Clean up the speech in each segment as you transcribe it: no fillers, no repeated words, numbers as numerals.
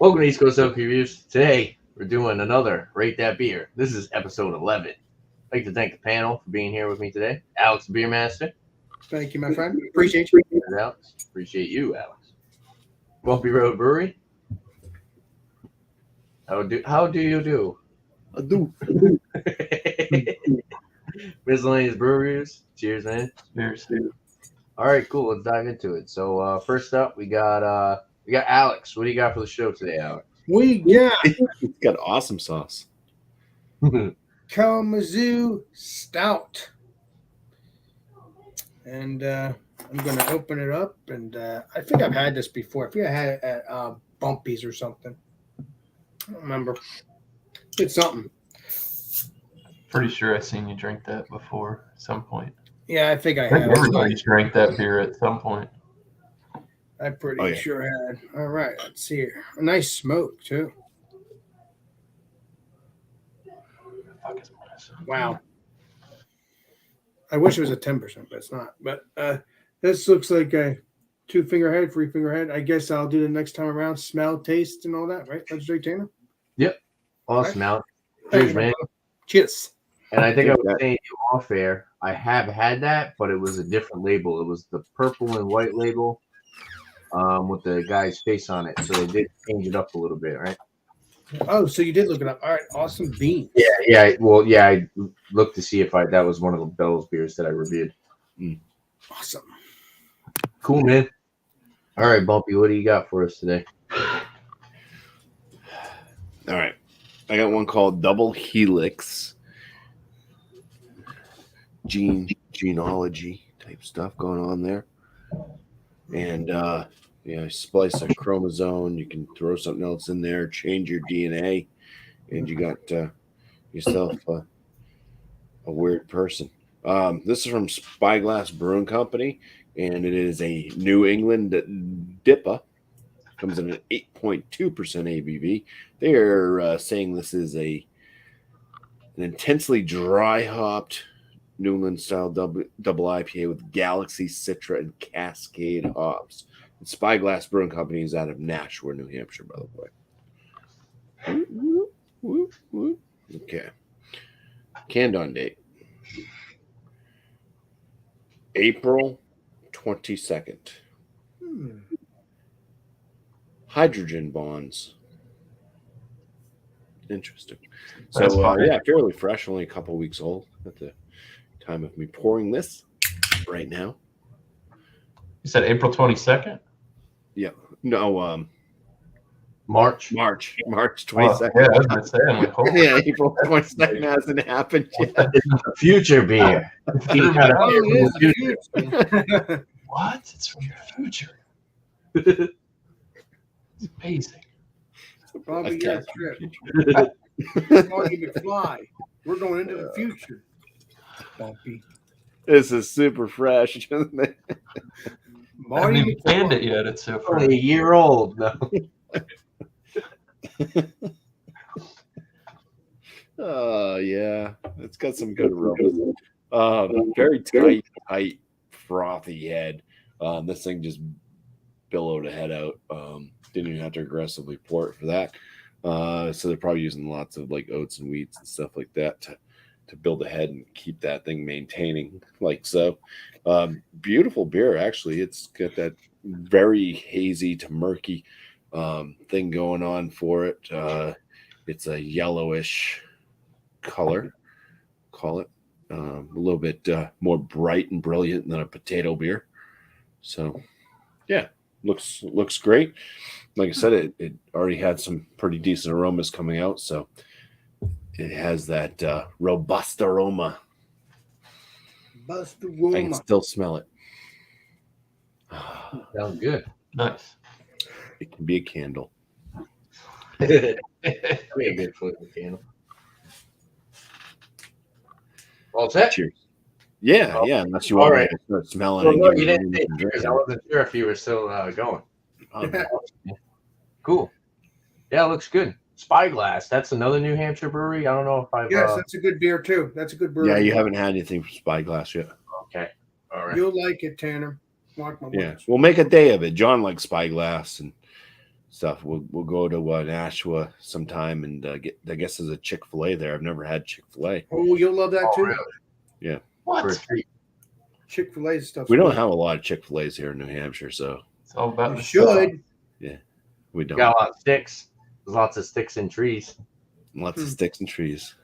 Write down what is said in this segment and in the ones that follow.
Welcome to East Coast Oak Reviews. Today, we're doing another Rate That Beer. This is episode 11. I'd like to thank the panel for being here with me today. Alex, the Beer Master. Thank you, my friend. Appreciate you. Alex. Appreciate you, Alex. Bumpy Road Brewery. How do you do? I do. Miscellaneous Breweries. Cheers, man. Cheers. All right, cool. Let's dive into it. So first up, we got Alex. What do you got for the show today, Alex? We got It's got awesome sauce. Kalamazoo Stout. And I'm going to open it up. And I think I've had this before. I think I had it at Bumpy's or something. I don't remember. It's something. Pretty sure I've seen you drink that before at some point. Yeah, I think I I think have. everybody's drank that beer at some point. I'm pretty sure had. All right, let's see here. A nice smoke, too. Fuck is this? Wow. I wish it was a 10%, but it's not. But this looks like a 2-finger head, 3-finger head. I guess I'll do the next time around. Smell, taste, and all that, right? Legendary Tanner? Awesome, Alex. Thank Cheers, you, man. Cheers. And I think I was saying you off air. I have had that, but it was a different label. It was the purple and white label with the guy's face on it. So they did change it up a little bit, right? Oh, so you did look it up. All right, awesome beans. Yeah. Well, yeah, I looked to see if that was one of the Bell's beers that I reviewed. Awesome. Cool, man. All right, Bumpy, what do you got for us today? All right. I got one called Double Helix. Genealogy type stuff going on there. And splice a chromosome. You can throw something else in there, change your DNA, and you got yourself a weird person. This is from Spyglass Brewing Company, and it is a New England DIPA. Comes in at 8.2% ABV. They are saying this is an intensely dry hopped New England style double IPA with Galaxy, Citra, and Cascade hops. And Spyglass Brewing Company is out of Nashua, New Hampshire, by the way. Okay. Canned on date April 22nd. Hydrogen bonds. Interesting. That's So, fine. fairly fresh, only a couple weeks old at the time of me pouring this right now. You said April 22nd? Yeah. No, March. March Oh, 22nd. yeah, I was going to say, I'm like, holy Yeah, April 22nd hasn't happened yet. It's a future beer. You gotta Oh, beer it from is the future. the what? It's from the future. It's amazing. Probably Okay. got trip. Marty McFly. We're going into the future. Bumpy. This is super fresh, isn't it? I haven't Marty even canned McFly. it yet. It's so Only a fresh. year old. No. Oh, yeah. It's got some good aromas. Very tight, frothy head. This thing just billowed a head out. Didn't even have to aggressively pour it for that. So they're probably using lots of like oats and wheats and stuff like that to build a head and keep that thing maintaining like so. Beautiful beer, actually. It's got that very hazy to murky thing going on for it. It's a yellowish color, call it. A little bit more bright and brilliant than a potato beer. So, yeah, looks great. Like I said, it already had some pretty decent aromas coming out, so it has that robust aroma. Buster I can Woman. still smell it. Sounds good. Nice. It can be a candle. That'd be a good flavor candle. All set? Cheers. Yeah, Oh, yeah. Unless you all want right. to start smelling Well, it. no, and you get didn't it say and cheers. drink I wasn't sure if you were still going. it. Cool. Yeah, it looks good. Spyglass. That's another New Hampshire brewery. I don't know if I've. Yes, that's a good beer too. That's a good brewery. Yeah, you haven't had anything from Spyglass yet. Okay. All right. You'll like it, Tanner. Mark my Yeah, words. we'll make a day of it. John likes Spyglass, and stuff. We'll go to Nashua sometime and get. I guess there's a Chick-fil-A there. I've never had Chick-fil-A. Oh, you'll love that Oh, too. really? For a What? treat. Chick-fil-A stuff. We don't have a lot of Chick-fil-A's here in New Hampshire, so It's all about You the should. we don't. Got a lot of sticks. There's lots of sticks and trees. Lots of sticks and trees,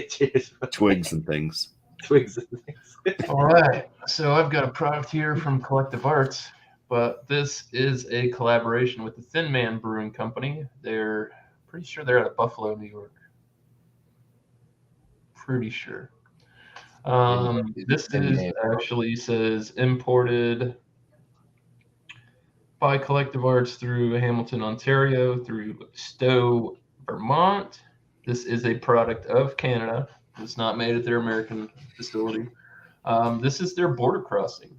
Cheers. twigs and things. Twigs and things. All right. So I've got a product here from Collective Arts, but this is a collaboration with the Thin Man Brewing Company. They're pretty sure they're out of Buffalo, New York. Pretty sure. This is actually says imported by Collective Arts through Hamilton, Ontario, through Stowe, Vermont. This is a product of Canada. It's not made at their American facility. This is their border crossing.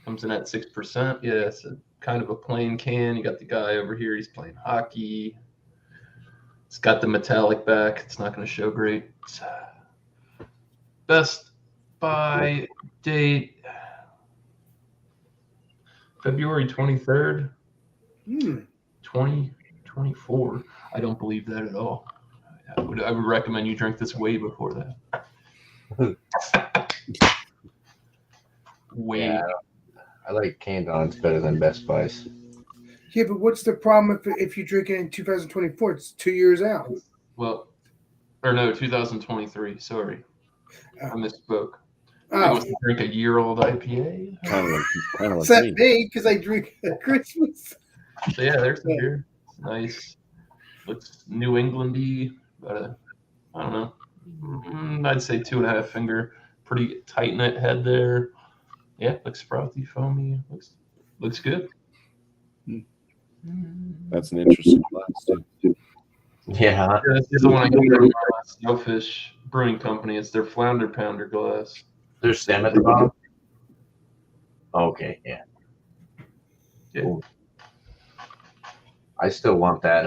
Comes in at 6%. Yeah, it's a kind of a plain can. You got the guy over here. He's playing hockey. It's got the metallic back. It's not going to show great. Best by date February 23rd, 2024. I don't believe that at all. I would recommend you drink this way before that. Way. Yeah, I like Candons better than Best Buys. Yeah, but what's the problem if you drink it in 2024? It's 2 years out. Well, or no, 2023. Sorry, I misspoke. I Oh, was to drink a year-old IPA. Kind of like except me. me because I drink at Christmas. So yeah, there's some beer. It's nice. Looks New Englandy, but I don't know. I'd say 2.5 finger. Pretty tight knit head there. Yeah, looks frothy, foamy. Looks good. That's an interesting glass too. Yeah. Yeah, this is the one I got from Snowfish Brewing Company. It's their Flounder Pounder glass. There's stem at the bottom. Okay, yeah. Yeah. Cool. I still want that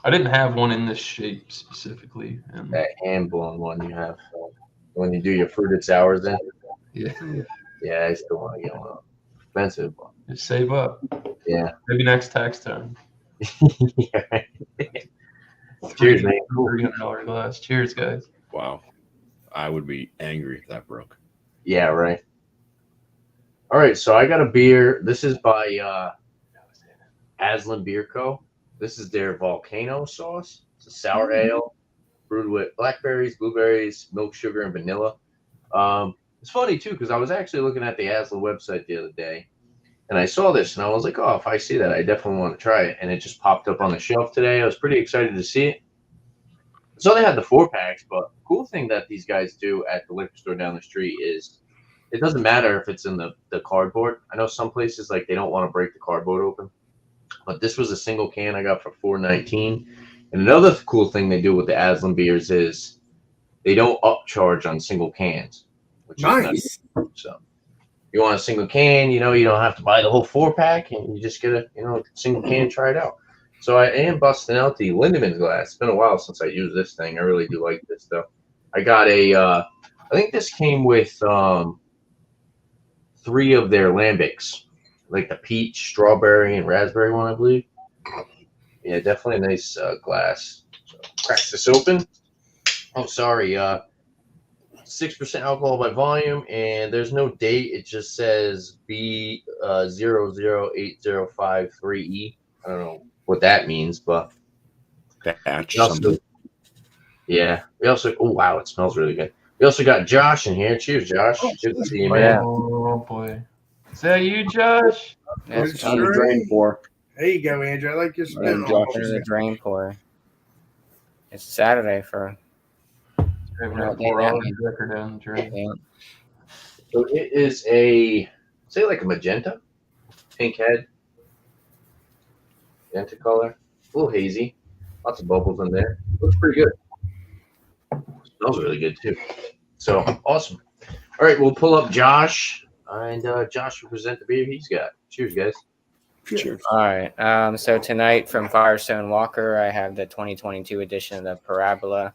I didn't have one in this shape specifically. And that hand blown one you have when you do your fruited sours in. yeah, Yeah, I still want to get one. Expensive, but just save up. yeah. Maybe next tax time. Yeah. Cheers, man. $300 glass. Cheers, guys. Wow, I would be angry if that broke. Yeah, right. All right, so I got a beer. This is by Aslan Beer Co. This is their volcano sauce. It's a sour ale brewed with blackberries, blueberries, milk sugar, and vanilla. It's funny too because I was actually looking at the Aslan website the other day, and I saw this, and I was like, "Oh, if I see that, I definitely want to try it." And it just popped up on the shelf today. I was pretty excited to see it. So they had the 4-packs, but cool thing that these guys do at the liquor store down the street is it doesn't matter if it's in the cardboard. I know some places like they don't want to break the cardboard open, but this was a single can I got for $4.19. And another cool thing they do with the Aslan beers is they don't upcharge on single cans, which is Nice. so you want a single can, you don't have to buy the whole 4-pack, and you just get a single can, try it out. So I am busting out the Lindeman's glass. It's been a while since I used this thing. I really do like this stuff. I got I think this came with 3 of their lambics, like the peach, strawberry, and raspberry one, I believe. Yeah, definitely a nice glass. So crack this open. Oh, sorry. 6% alcohol by volume, and there's no date. It just says B008053E. I don't know what that means, but Batch we also, something. yeah. We also, oh wow, it smells really good. We also got Josh in here. Cheers, Josh. Good to see you, Oh, man. yeah. Oh boy. Is that you, Josh? That's It's under true. drain pour. There you go, Andrew. I like your spin And on Josh Under it. the drain pour. It's Saturday for Having No, a they 4 have hours me. record down the drain. yeah. So it is say like a magenta, pink head, magenta color, a little hazy, lots of bubbles in there. Looks pretty good. Smells really good too. So awesome. All right, we'll pull up Josh, and Josh will present the beer he's got. Cheers, guys. Cheers. All right. So tonight from Firestone Walker, I have the 2022 edition of the Parabola,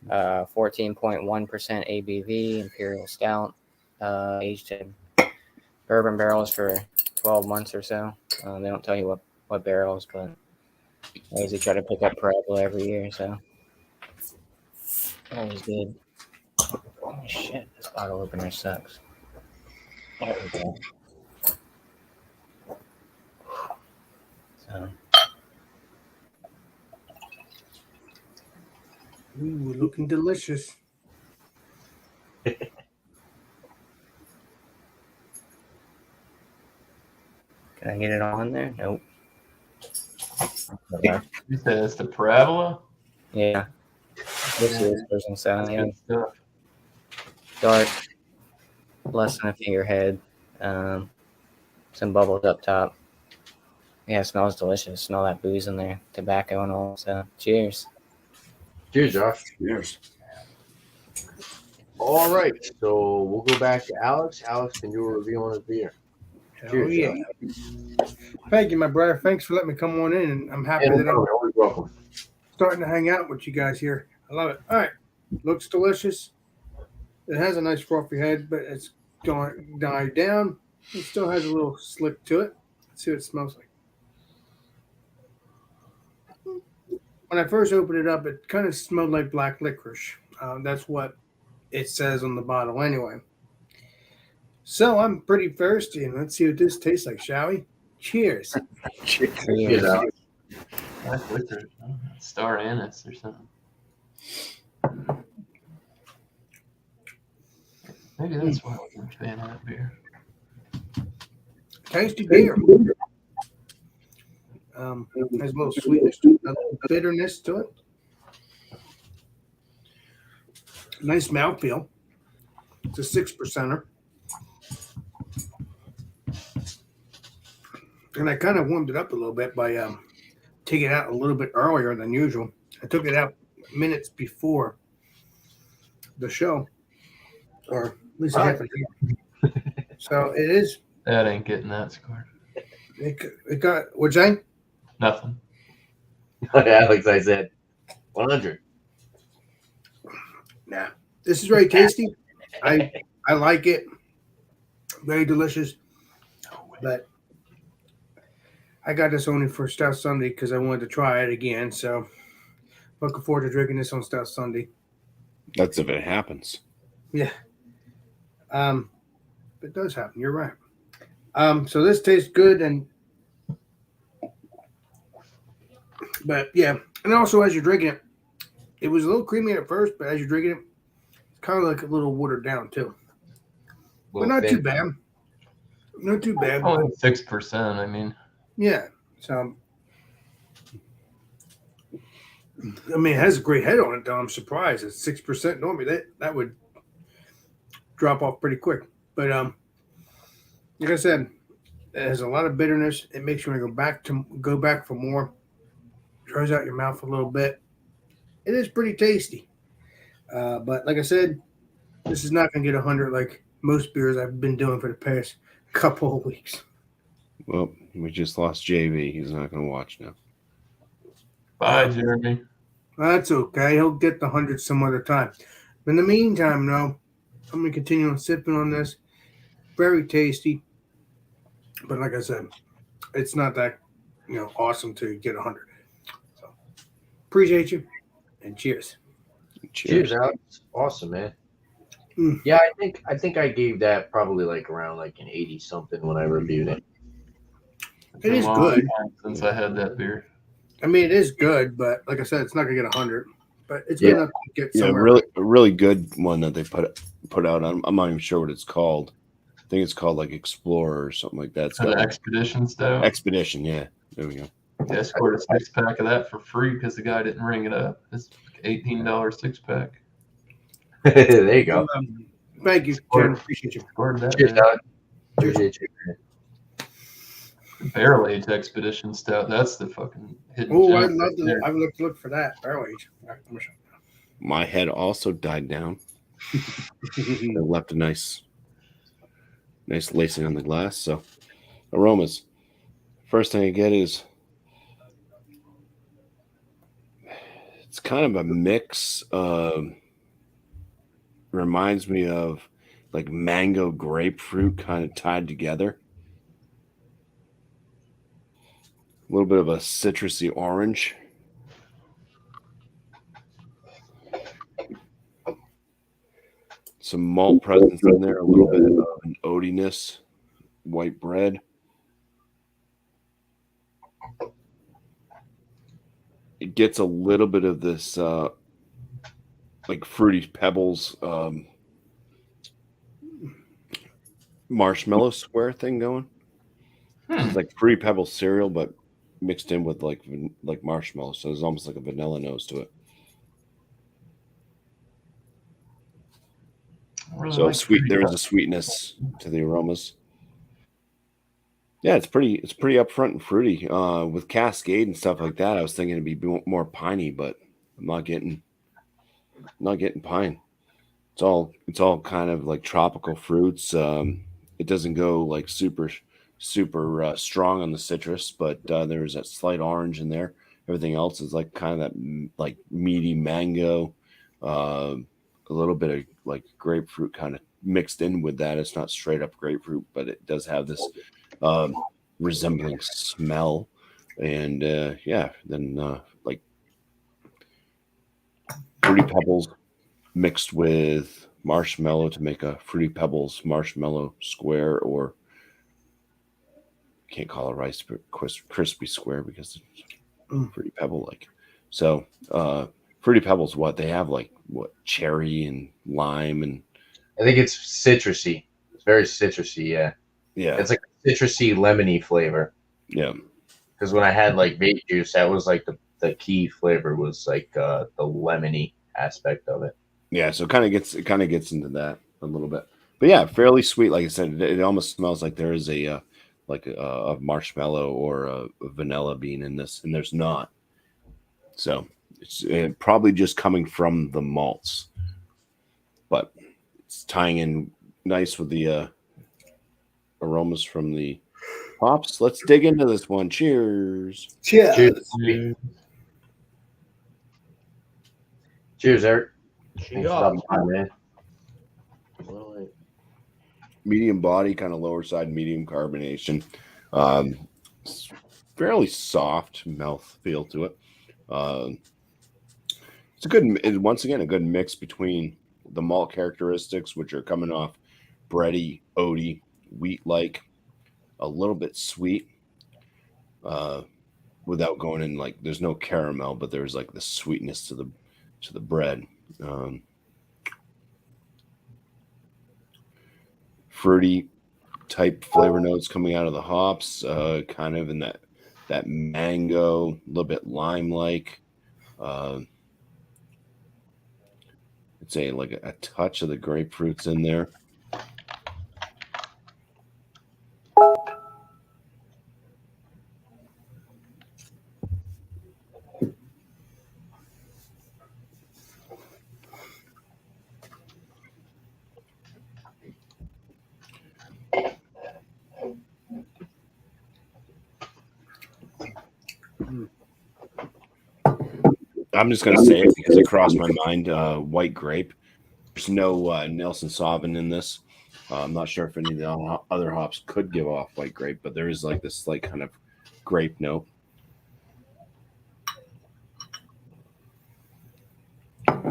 14.1% ABV Imperial Stout, aged in bourbon barrels for 12 months or so. They don't tell you what barrels, but I usually try to pick up Parabola every year, so always good. Oh shit, this bottle opener sucks. There we go. So, Ooh, looking delicious. can I get it all in there? Nope. You said it's the Parabola? Yeah. This is person style, yeah. Good stuff. Dark, less than a fingerhead. Some bubbles up top. Yeah, it smells delicious. Smell that booze in there, tobacco and all. So, cheers. Cheers, Josh. Cheers. All right, so we'll go back to Alex. Alex, can you review on his beer? Hell Cheers, yeah. Thank you, my brother. Thanks for letting me come on in. And I'm happy And that I'm always welcome. starting to hang out with you guys here. I love it. All right. Looks delicious. It has a nice frothy head, but it's going died down. It still has a little slick to it. Let's see what it smells like. When I first opened it up, it kind of smelled like black licorice. That's what it says on the bottle anyway. So I'm pretty thirsty, and let's see what this tastes like, shall we? Cheers. Cheers, Alex. That's liquor. Star anise or something. Maybe that's why I wasn't a fan of that beer. Tasty beer. Has a little sweetness to it, a little bitterness to it. Nice mouthfeel. It's a 6%er. And I kind of warmed it up a little bit by taking it out a little bit earlier than usual. I took it out minutes before the show, or at least half an hour. So it is. That ain't getting that scored. It got what's that? Nothing. Alex, I said 100. Nah, this is very tasty. I like it. Very delicious. But I got this only for Stout Sunday because I wanted to try it again. So looking forward to drinking this on Stout Sunday. That's if it happens. Yeah. It does happen. You're right. So this tastes good but yeah, and also as you're drinking it, it was a little creamy at first, but as you're drinking it, it's kind of like a little watered down too. But not too bad. Not too bad. Only 6%. I mean, Yeah. So I mean, it has a great head on it, though. I'm surprised. It's 6% normally. That would drop off pretty quick. But like I said, it has a lot of bitterness. It makes you want to go back for more. Dries out your mouth a little bit. It is pretty tasty. But like I said, this is not going to get 100 like most beers I've been doing for the past couple of weeks. Well, we just lost JV. He's not going to watch now. bye, Jeremy. That's okay. He'll get the 100 some other time. In the meantime, though, I'm going to continue on sipping on this. Very tasty. But like I said, it's not that awesome to get 100. So appreciate you and cheers. Cheers, Alex. Awesome, man. Mm. Yeah, I think I gave that probably like around like an 80 something when I reviewed it. It's It been is a long good. time since I had that beer. I mean, it is good, but like I said, it's not going to get 100. But it's good enough to get Yeah, somewhere. a really good one that they put out. I'm not even sure what it's called. I think it's called like Explorer or something like that. It's The got Expedition Stout. Expedition. Yeah, there we go. Yeah, I scored a 6-pack of that for free because the guy didn't ring it up. It's $18 6-pack. There you go. Thank you, Jen. Appreciate you. Scored that. Cheers, man. Alex. Appreciate you. Barrel Age Expedition Stout. That's the fucking hidden Oh, gem I'd right love to. there. I would look for that barrel age. All right, I'm My head also died down. It left a nice lacing on the glass. So aromas. First thing I get is it's kind of a mix. Reminds me of like mango grapefruit kind of tied together. little bit of a citrusy orange. Some malt presence in there, a little bit of an oatiness, white bread. It gets a little bit of this like Fruity Pebbles marshmallow square thing going. It's like Fruity Pebbles cereal, but mixed in with like marshmallow. So there's almost like a vanilla nose to it. Really So like sweet. Fruity There is Pebbles. a sweetness to the aromas. Yeah, it's pretty upfront and fruity. With Cascade and stuff like that, I was thinking it'd be more piney, but I'm not getting pine. It's all kind of like tropical fruits. It doesn't go like super strong on the citrus, but there's that slight orange in there. Everything else is like kind of that like meaty mango, a little bit of like grapefruit kind of mixed in with that. It's not straight up grapefruit, but it does have this resembling smell. And then like Fruity Pebbles mixed with marshmallow to make a Fruity Pebbles marshmallow square, or can't call it rice crispy square because it's Fruity Pebble like. So Fruity Pebbles, what they have, like what, cherry and lime, and I think it's citrusy. It's very citrusy. Yeah, yeah, it's like a citrusy, lemony flavor. yeah. Because when I had like vape juice, that was like the key flavor was like the lemony aspect of it. Yeah, so it kind of gets into that a little bit, but yeah, fairly sweet. Like I said, it almost smells like there is a marshmallow or a vanilla bean in this, and there's not. So it's probably just coming from the malts, but it's tying in nice with the aromas from the hops. Let's dig into this one. Cheers. Cheers. Cheers. Cheers, Eric. Thanks for stopping by, man. Medium body, kind of lower side, medium carbonation. It's fairly soft mouth feel to it. It's a good mix between the malt characteristics, which are coming off bready, oaty, wheat-like, a little bit sweet, without going in like there's no caramel, but there's like the sweetness to the bread. Fruity type flavor notes coming out of the hops, kind of in that mango, a little bit lime-like. I'd say like a touch of the grapefruits in there. I'm just going to say it because it crossed my mind. White grape. There's no Nelson Sauvin in this. I'm not sure if any of the other hops could give off white grape, but there is like this slight kind of grape note.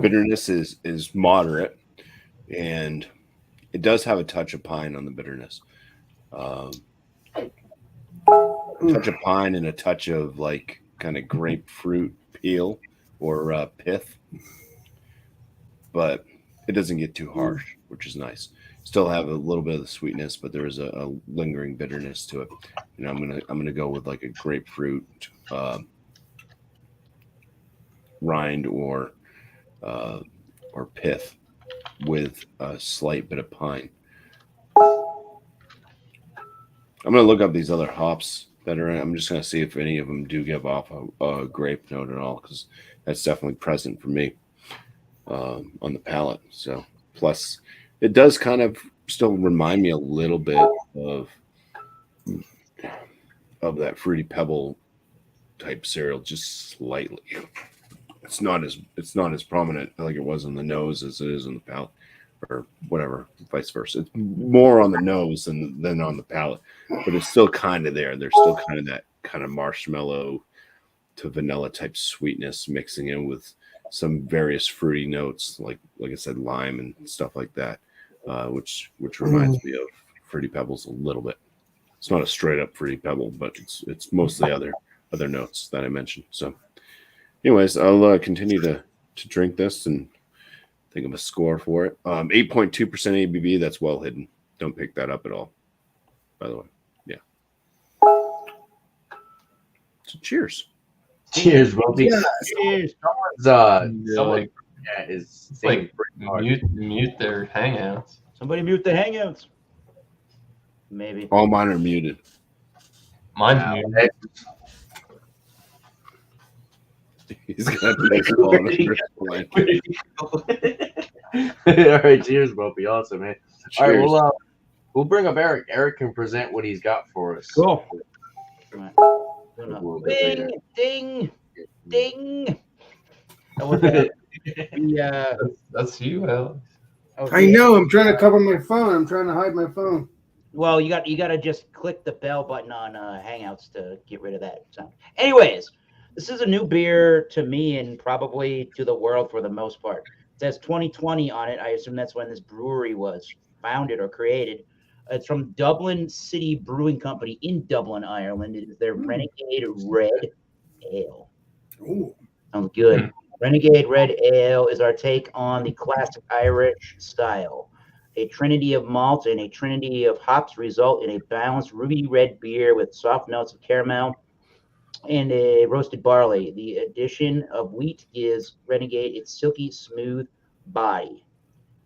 Bitterness is moderate, and it does have a touch of pine on the bitterness. A touch of pine and a touch of like kind of grapefruit peel or pith, but it doesn't get too harsh, which is nice. Still have a little bit of the sweetness, but there is a lingering bitterness to it. And I'm gonna go with like a grapefruit rind or pith with a slight bit of pine. I'm gonna look up these other hops that are in. I'm just gonna see if any of them do give off a grape note at all, because that's definitely present for me on the palate. So plus, it does kind of still remind me a little bit of that Fruity Pebble type cereal, just slightly. It's not as prominent like it was on the nose as it is on the palate, or whatever, vice versa. It's more on the nose than on the palate, but it's still kind of there. There's still kind of kind of marshmallow to vanilla type sweetness, mixing in with some various fruity notes, like I said, lime and stuff like that, which reminds me of Fruity Pebbles a little bit. It's not a straight up Fruity Pebble, but it's mostly other notes that I mentioned. So, anyways, I'll continue to drink this and think of a score for it. 8.2% ABV. That's well hidden. Don't pick that up at all. By the way, yeah. So cheers. Cheers, Bumpy. Cheers. Someone is It's like hard. mute their hangouts. Somebody mute the hangouts. Maybe. All mine are muted. Mine's Wow. muted. He's got a nice ball on his wrist blanket. All right, cheers, Bumpy. Awesome, man. All right, Cheers. we'll bring up Eric. Eric can present what he's got for us. Cool. A little bit later. Ding, ding, ding. That was the, That's you, Alex. I know. I'm trying to cover my phone. I'm trying to hide my phone. Well, you got to just click the bell button on Hangouts to get rid of that sound. Anyways, this is a new beer to me and probably to the world for the most part. It says 2020 on it. I assume that's when this brewery was founded or created. It's from Dublin City Brewing Company in Dublin, Ireland. It is their Renegade Red Ale. Ooh. Sounds good. Renegade Red Ale is our take on the classic Irish style. A trinity of malt and a trinity of hops result in a balanced ruby red beer with soft notes of caramel and a roasted barley. The addition of wheat gives Renegade its silky smooth body.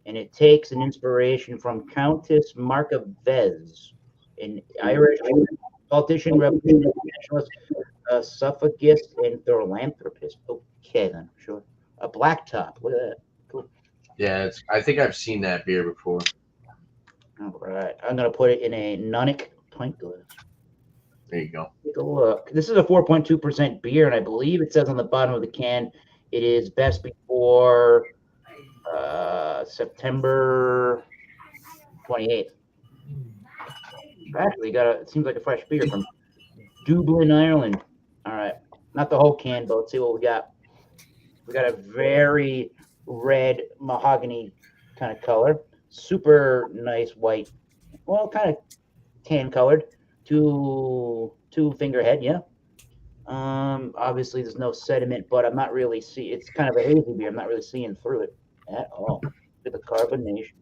And it takes an inspiration from Countess Marka Vez, an Irish politician, revolutionary nationalist, suffragist, and philanthropist. Okay, then, sure. A blacktop. Look at that. Cool. Yeah, I think I've seen that beer before. All right. I'm going to put it in a Nonic pint glass. There you go. Take a look. This is a 4.2% beer, and I believe it says on the bottom of the can it is best before September 28th. Actually, it seems like a fresh beer from Dublin, Ireland. All right. Not the whole can, but let's see what we got. We got a very red mahogany kind of color. Super nice white. Well, kind of tan colored. Two finger head, yeah. Obviously there's no sediment, but I'm not really it's kind of a hazy beer. I'm not really seeing through it at all. Look at the carbonation.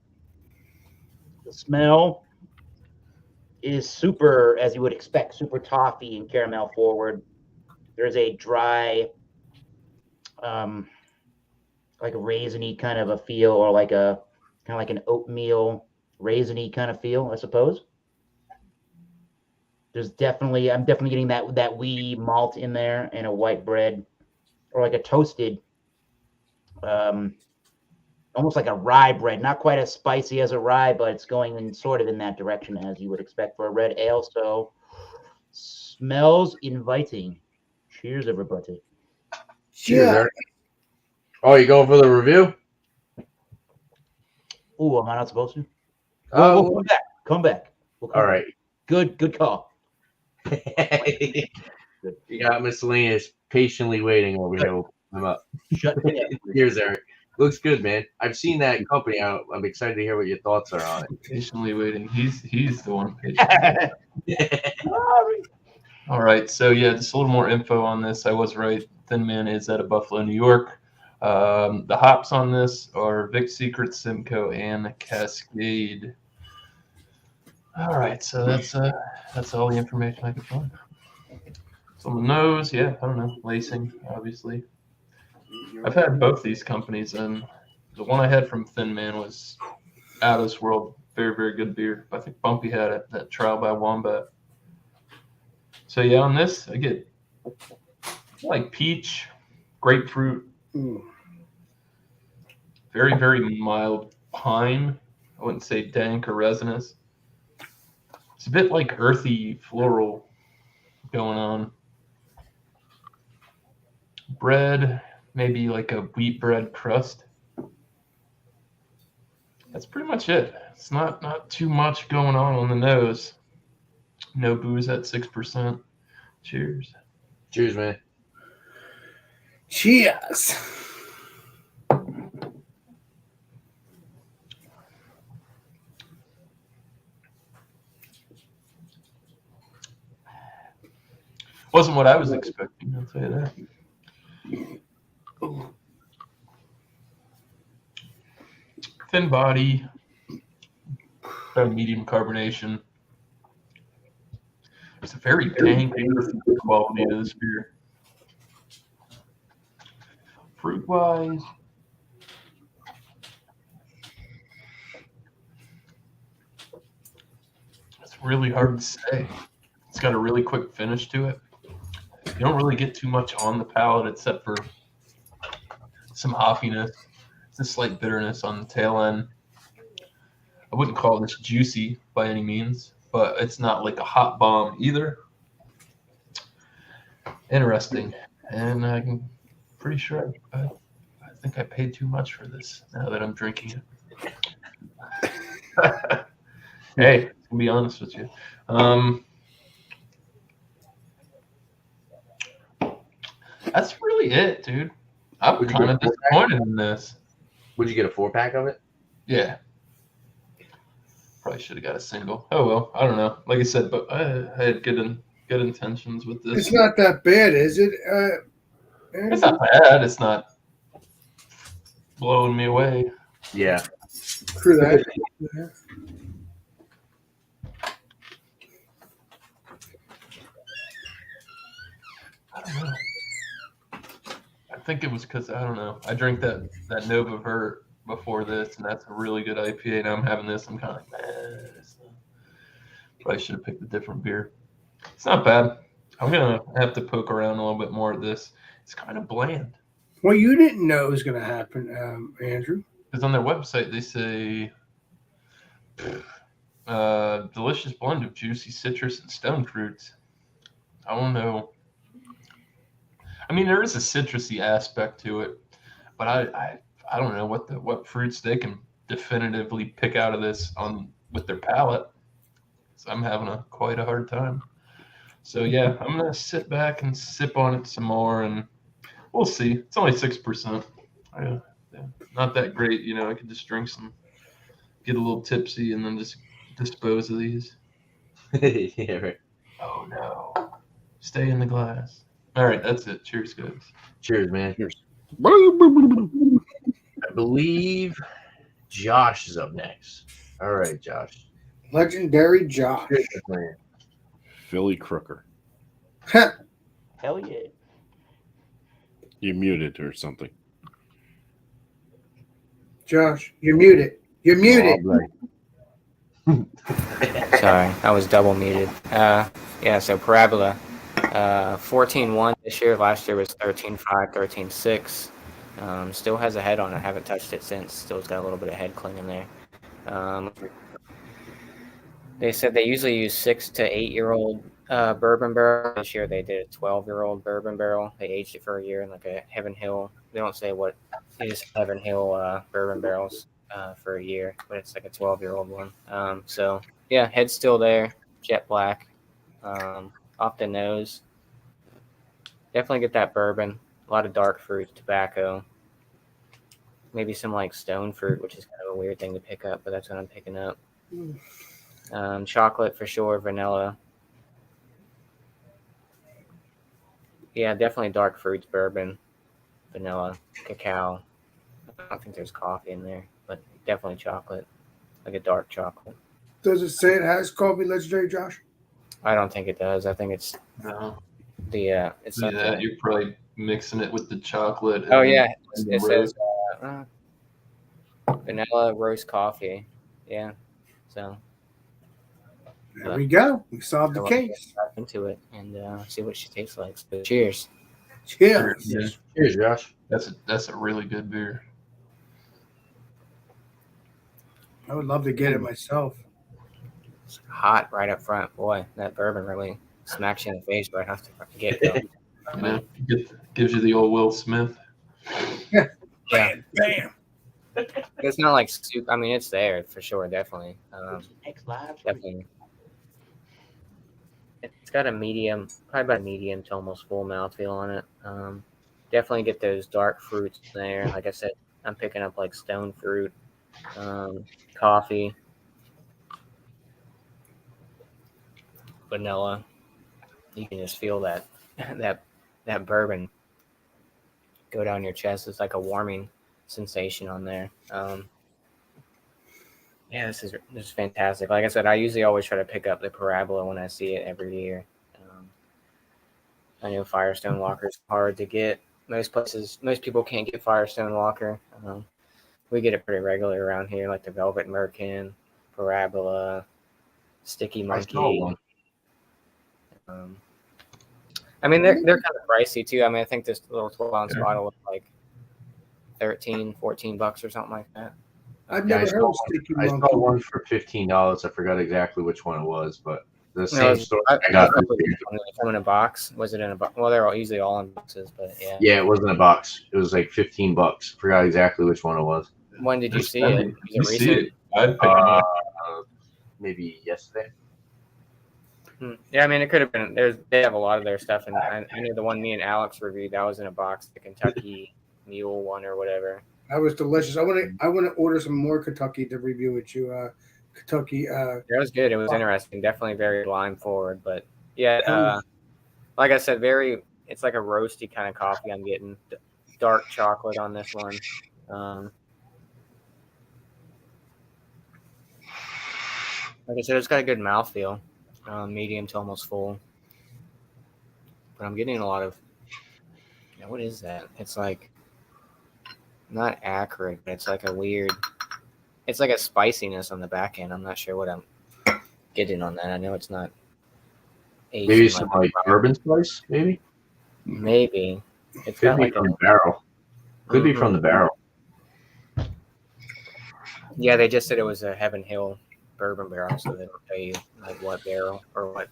The smell is super, as you would expect, super toffee and caramel forward. There's a dry, like a raisiny kind of a feel, or like a kind of like an oatmeal raisiny kind of feel, I suppose. I'm definitely getting that wee malt in there and a white bread, or like a toasted, almost like a rye bread. Not quite as spicy as a rye, but it's going in sort of in that direction as you would expect for a red ale. So smells inviting. Cheers, everybody. Cheers, Yeah. Eric. Oh, you going for the review? Oh, am I not supposed to? Oh, We'll come back. We'll come all back. right. Good call. You got miscellaneous patiently waiting over here. We'll put them up. Shut it down. Here's Eric. Looks good, man. I've seen that company. I'm excited to hear what your thoughts are on Patiently waiting. He's the one patient. it. All right, so yeah, just a little more info on this. I was right. Thin Man is out of Buffalo, New York. The hops on this are Vic Secret, Simcoe, and Cascade. All right, so that's all the information I could find. So on the nose, yeah, I don't know, lacing, obviously. I've had both these companies, and the one I had from Thin Man was out of this world. Very, very good beer. I think Bumpy had it, that Trial by Wombat. So yeah, on this, I get like peach, grapefruit, Ooh. very, very mild pine. I wouldn't say dank or resinous. It's a bit like earthy floral going on. Bread, maybe like a wheat bread crust. That's pretty much it. It's not too much going on the nose. No booze at 6%. Cheers. Cheers, man. Cheers. Wasn't what I was expecting, I'll tell you that. Thin body, kind of medium carbonation. It's a very dank quality to this beer. Fruit wise, it's really hard to say. It's got a really quick finish to it. You don't really get too much on the palate except for some hoppiness. It's a slight bitterness on the tail end. I wouldn't call this juicy by any means, but it's not like a hot bomb either. Interesting. And I'm pretty sure I think I paid too much for this now that I'm drinking it. Hey, to be honest with you. That's really it, dude. I'm Would you kind of get a 4-pack? disappointed in this. Would you get a 4-pack of it? Yeah. Probably should have got a single. Oh well, I don't know. Like I said, but I had good intentions with this. It's not that bad, is it? It's not bad. It's not blowing me away. Yeah. True that. Yeah. I don't know. I think it was because I don't know. I drank that Nova Vert before this, and that's a really good IPA. Now I'm having this. I'm kind of like, probably should have picked a different beer. It's not bad. I'm gonna have to poke around a little bit more at this. It's kind of bland. What you didn't know was going to happen, Andrew. Because on their website they say delicious blend of juicy citrus and stone fruits. I don't know. I mean, there is a citrusy aspect to it, but I don't know what fruits they can definitively pick out of this with their palate. So I'm having quite a hard time. So yeah, I'm gonna sit back and sip on it some more, and we'll see. It's only 6%. Yeah, not that great, you know. I could just drink some, get a little tipsy, and then just dispose of these. Yeah, right. Oh no! Stay in the glass. All right, that's it. Cheers, guys. Cheers, man. Cheers. I believe Josh is up next. All right, Josh. Legendary Josh. Cheers, man. Philly Crooker. Hell yeah. You muted or something. Josh, you're muted. You're muted. Oh, Sorry, I was double muted. Yeah, so Parabola, 14-1 this year. Last year was 13-5, 13-6. Still has a head on it. I haven't touched it since. Still's got a little bit of head clinging there. They said they usually use 6 to 8-year-old bourbon barrel. This year they did a 12-year-old bourbon barrel. They aged it for a year in like a Heaven Hill. They don't say what it is, Heaven Hill bourbon barrels for a year, but it's like a 12-year-old one. So yeah, head's still there, jet black, off the nose. Definitely get that bourbon. A lot of dark fruit, tobacco, maybe some like stone fruit, which is kind of a weird thing to pick up, but that's what I'm picking up. Chocolate for sure, vanilla. Yeah, definitely dark fruits, bourbon, vanilla, cacao. I don't think there's coffee in there, but definitely chocolate, like a dark chocolate. Does it say it has coffee, Legendary Josh? I don't think it does. I think it's No. it's See not that? You're probably mixing it with the chocolate. Oh and- yeah, and it the says vanilla roast coffee. Yeah, so There we go. We solved the I'll case. dive into it and see what she tastes like. So, cheers. Cheers. Yeah, Cheers, Josh. that's a really good beer. I would love to get it myself. It's hot right up front. Boy, that bourbon really smacks you in the face right off the get go. Yeah, gives you the old Will Smith. Yeah, Bam. it's not like soup. I mean, it's there for sure, definitely. Next live. Definitely. It's got a medium, probably about a medium to almost full mouthfeel on it. Definitely get those dark fruits in there. Like I said, I'm picking up like stone fruit, coffee, vanilla. You can just feel that that bourbon go down your chest. It's like a warming sensation on there. Yeah, this is fantastic. Like I said, I usually always try to pick up the Parabola when I see it every year. I know Firestone Walker's hard to get. Most people can't get Firestone Walker. We get it pretty regularly around here, like the Velvet Merkin, Parabola, Sticky I Monkey. saw one. I mean, they're kind of pricey too. I mean, I think this little 12-ounce bottle was like $13, $14 or something like that. I've Yeah, never heard of Sticky I saw Monkey. one for $15. I forgot exactly which one it was, but the No, same store. I I got. thought it was in a box. Was it in a box? Well, they're usually all in boxes, but yeah. Yeah, it wasn't a box. It was like $15. Forgot exactly which one it was. When did you There's see plenty. it? You Was it see recent? it. I'd pick them up. Maybe yesterday. Yeah, I mean, it could have been. They have a lot of their stuff, and I know the one me and Alex reviewed that was in a box, the Kentucky Mule one or whatever. That was delicious. I want to order some more Kentucky to review with you. Kentucky. That was good. It was interesting. Definitely very lime forward, but yeah, like I said, it's like a roasty kind of coffee. I'm getting dark chocolate on this one. Like I said, it's got a good mouthfeel, medium to almost full. But I'm getting a lot of. What is that? It's like not acrid, but it's like a weird. It's like a spiciness on the back end. I'm not sure what I'm getting on that. I know it's not. aged Maybe in some like bourbon spice. Maybe. Maybe it's Could got be like from the barrel. Could be from the barrel. Yeah, they just said it was a Heaven Hill bourbon barrel, so they don't tell you like what barrel or what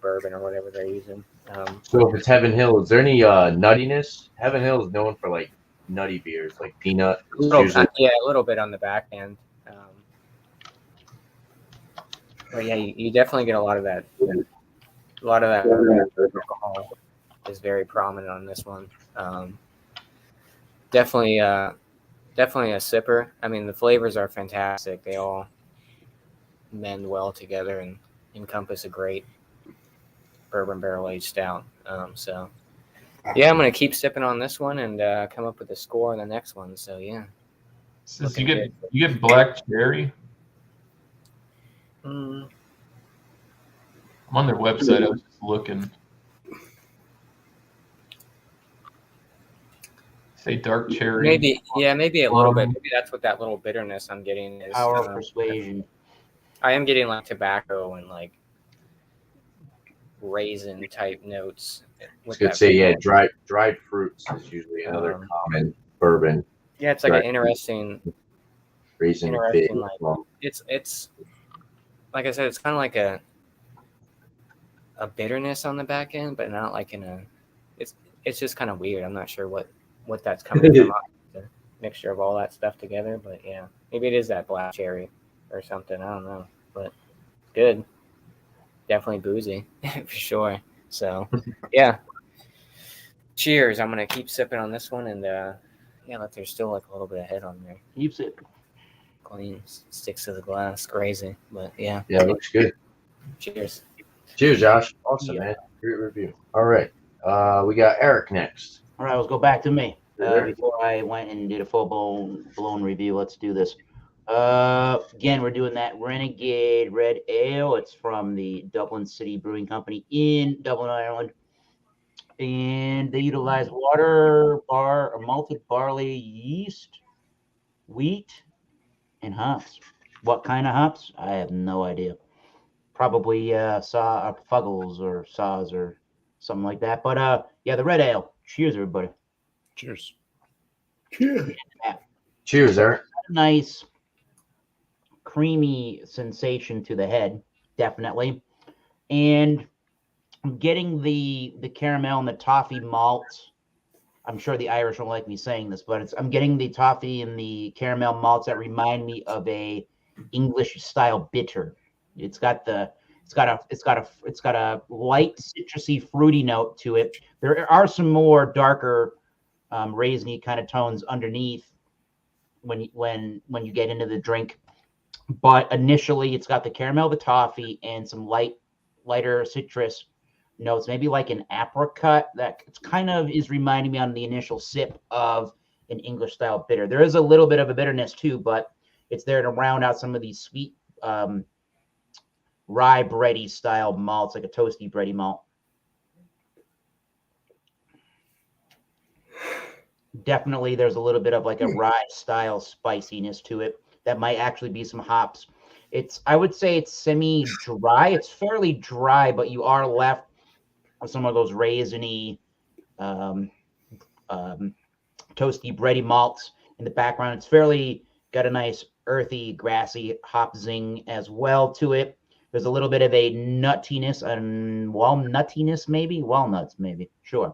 bourbon or whatever they're using. So if it's Heaven Hill, is there any nuttiness? Heaven Hill is known for like nutty beers, like peanut. A little, Usually- a little bit on the back end. But yeah, you definitely get a lot of that. A lot of that alcohol is very prominent on this one. Definitely a sipper. I mean, the flavors are fantastic. They all mend well together and encompass a great bourbon barrel aged stout. So yeah, I'm gonna keep sipping on this one and come up with a score on the next one. So yeah. Since you get black cherry. Mm, I'm on their website. I was just looking. Say dark cherry. maybe a little bit. Maybe that's what that little bitterness I'm getting is. Power of persuasion. I am getting like tobacco and like raisin type notes. I was gonna say, yeah, dried fruits is usually another common bourbon. Yeah, it's like Right. an interesting. Raisin Interesting, fig. like- Well, It's like I said, it's kind of like a bitterness on the back end, but not like in a. It's just kind of weird. I'm not sure what that's coming from. The mixture of all that stuff together, but yeah, maybe it is that black cherry or something. I don't know, but good. Definitely boozy for sure. So yeah. Cheers. I'm gonna keep sipping on this one, and look, there's still like a little bit of head on there. Keeps it. Clean, sticks to the glass, crazy, but yeah. yeah, it looks good. Cheers. Cheers, Josh. Awesome, Yeah. man. Great review. All right. We got Eric next. All right, let's go back to me. Yeah. Before I went and did a full-blown review, let's do this. Again, we're doing that Renegade Red Ale. It's from the Dublin City Brewing Company in Dublin, Ireland. And they utilize malted barley, yeast, wheat, and hops. What kind of hops? I have no idea. Probably Fuggles or Saws or something like that. But yeah, the Red Ale. Cheers, everybody. Cheers. Cheers, Eric. Nice creamy sensation to the head, definitely. And I'm getting the caramel and the toffee malts. I'm sure the Irish don't like me saying this, but I'm getting the toffee and the caramel malts that remind me of a English style bitter. It's got the It's got a light citrusy fruity note to it. There are some more darker raisiny kind of tones underneath when you get into the drink. But initially, it's got the caramel, the toffee, and some lighter citrus notes, maybe like an apricot. That it's kind of is reminding me on the initial sip of an English style bitter. There is a little bit of a bitterness too, but it's there to round out some of these sweet rye bready style malts, like a toasty bready malt. Definitely, there's a little bit of like a rye style spiciness to it. That might actually be some hops. I would say it's semi-dry. It's fairly dry, but you are left with some of those raisiny, toasty, bready malts in the background. It's fairly got a nice earthy, grassy hop zing as well to it. There's a little bit of a nuttiness and walnutiness, maybe walnuts, maybe. Sure,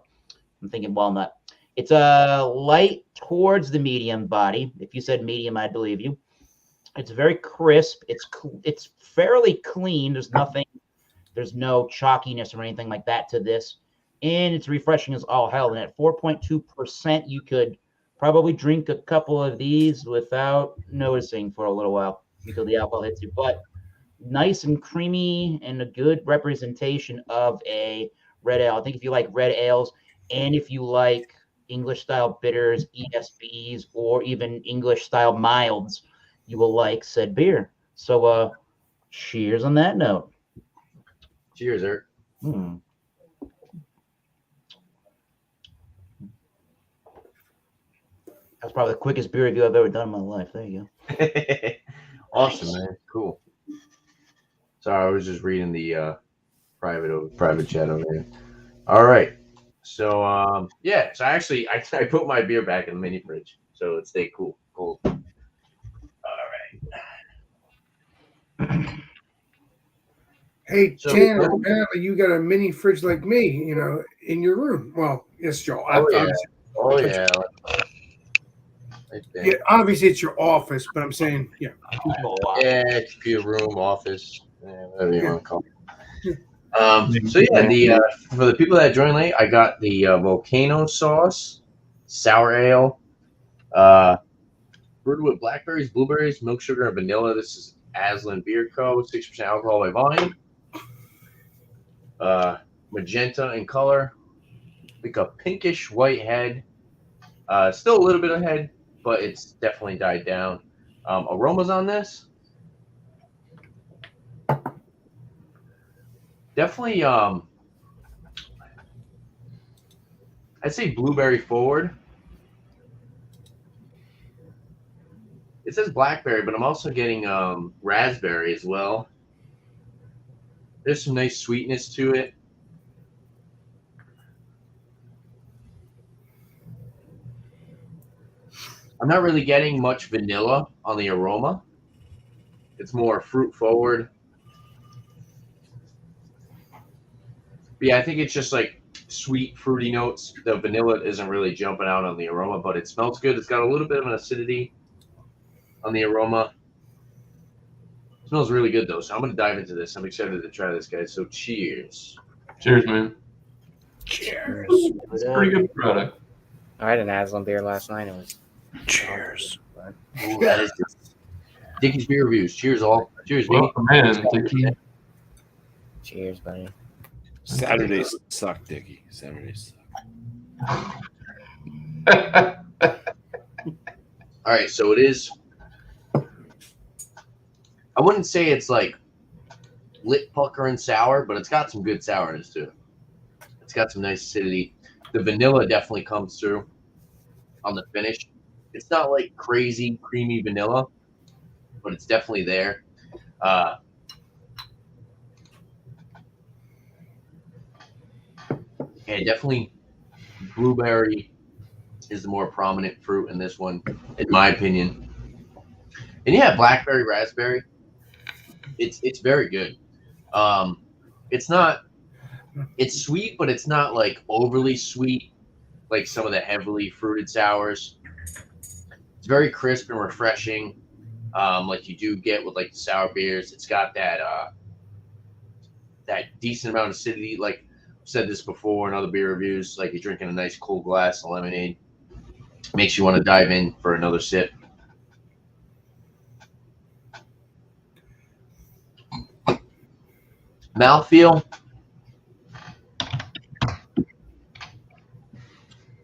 I'm thinking walnut. It's a light towards the medium body. If you said medium, I'd believe you. It's very crisp. It's fairly clean. There's no chalkiness or anything like that to this. And it's refreshing as all hell. And at 4.2%, you could probably drink a couple of these without noticing for a little while until the alcohol hits you. But nice and creamy and a good representation of a red ale. I think if you like red ales and if you like English style bitters, ESBs, or even English style milds, you will like said beer. So cheers on that note. Cheers, Eric. That's probably the quickest beer review I've ever done in my life. There you go. Awesome, man. Cool. Sorry, I was just reading the private chat over here. All right. So so actually I put my beer back in the mini fridge so it stayed cool. All right. Hey, Chandler, apparently you got a mini fridge like me, in your room. Well, yes, Joe. Yeah. Yeah, obviously it's your office, but I'm saying, yeah. It's your room, office, whatever you want to call it. For the people that joined late, I got the volcano sauce, sour ale, brewed with blackberries, blueberries, milk sugar, and vanilla. This is Aslan Beer Co. 6% alcohol by volume. Magenta in color, like a pinkish white head. Still a little bit of head, but it's definitely died down. Aromas on this. Definitely, I'd say blueberry forward. It says blackberry, but I'm also getting raspberry as well. There's some nice sweetness to it. I'm not really getting much vanilla on the aroma. It's more fruit forward. But yeah, I think it's just like sweet, fruity notes. The vanilla isn't really jumping out on the aroma, but it smells good. It's got a little bit of an acidity on the aroma. It smells really good, though, so I'm going to dive into this. I'm excited to try this, guys. So cheers. Cheers, man. Cheers. It's a pretty good product. I had an Aslan beer last night. It was cheers. Ooh, that is good. Dickie's beer reviews. Cheers, all. Cheers, Dickie. Welcome in, Dickie. Cheers, buddy. Saturdays suck, Dickie. Saturdays suck. All right, so it is. I wouldn't say it's like lip pucker and sour, but it's got some good sourness to it. It's got some nice acidity. The vanilla definitely comes through on the finish. It's not like crazy creamy vanilla, but it's definitely there. Yeah, definitely blueberry is the more prominent fruit in this one, in my opinion. And yeah, blackberry, raspberry. It's very good. It's sweet, but it's not like overly sweet like some of the heavily fruited sours. It's very crisp and refreshing, like you do get with like the sour beers. It's got that that decent amount of acidity. Like I've said this before in other beer reviews, like you're drinking a nice cool glass of lemonade. Makes you want to dive in for another sip. Mouthfeel.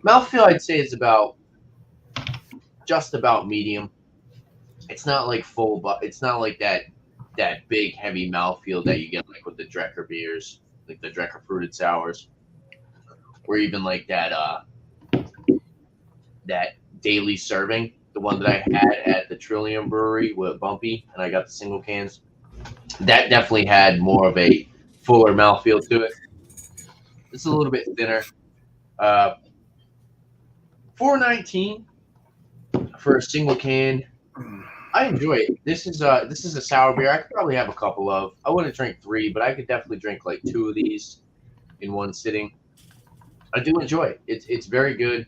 Mouthfeel, I'd say, is just about medium. It's not like full, but it's not like that big heavy mouthfeel that you get like with the Drecker beers, like the Drecker fruited sours, or even like that daily serving, the one that I had at the Trillium Brewery with Bumpy, and I got the single cans. That definitely had more of a fuller mouthfeel to it. It's a little bit thinner. $4.19 for a single can. I enjoy it. This is a sour beer. I could probably have a couple of. I wouldn't drink 3, but I could definitely drink like 2 of these in one sitting. I do enjoy it. It's very good.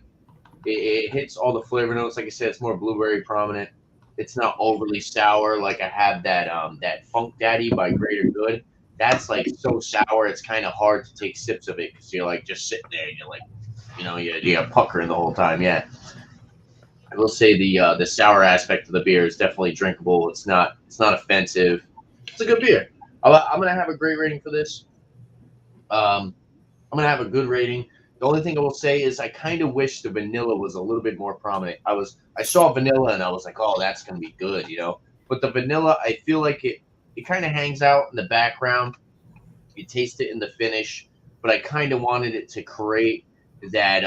It hits all the flavor notes. Like I said, it's more blueberry prominent. It's not overly sour. Like I have that Funk Daddy by Greater Good. That's like so sour. It's kind of hard to take sips of it because you're like just sitting there and you're like, you're puckering the whole time. Yeah. I will say the sour aspect of the beer is definitely drinkable. It's not offensive. It's a good beer. I'm gonna have a great rating for this. I'm gonna have a good rating. The only thing I will say is I kind of wish the vanilla was a little bit more prominent. I saw vanilla and I was like, oh, that's gonna be good, But the vanilla, I feel like it kind of hangs out in the background. You taste it in the finish, but I kind of wanted it to create that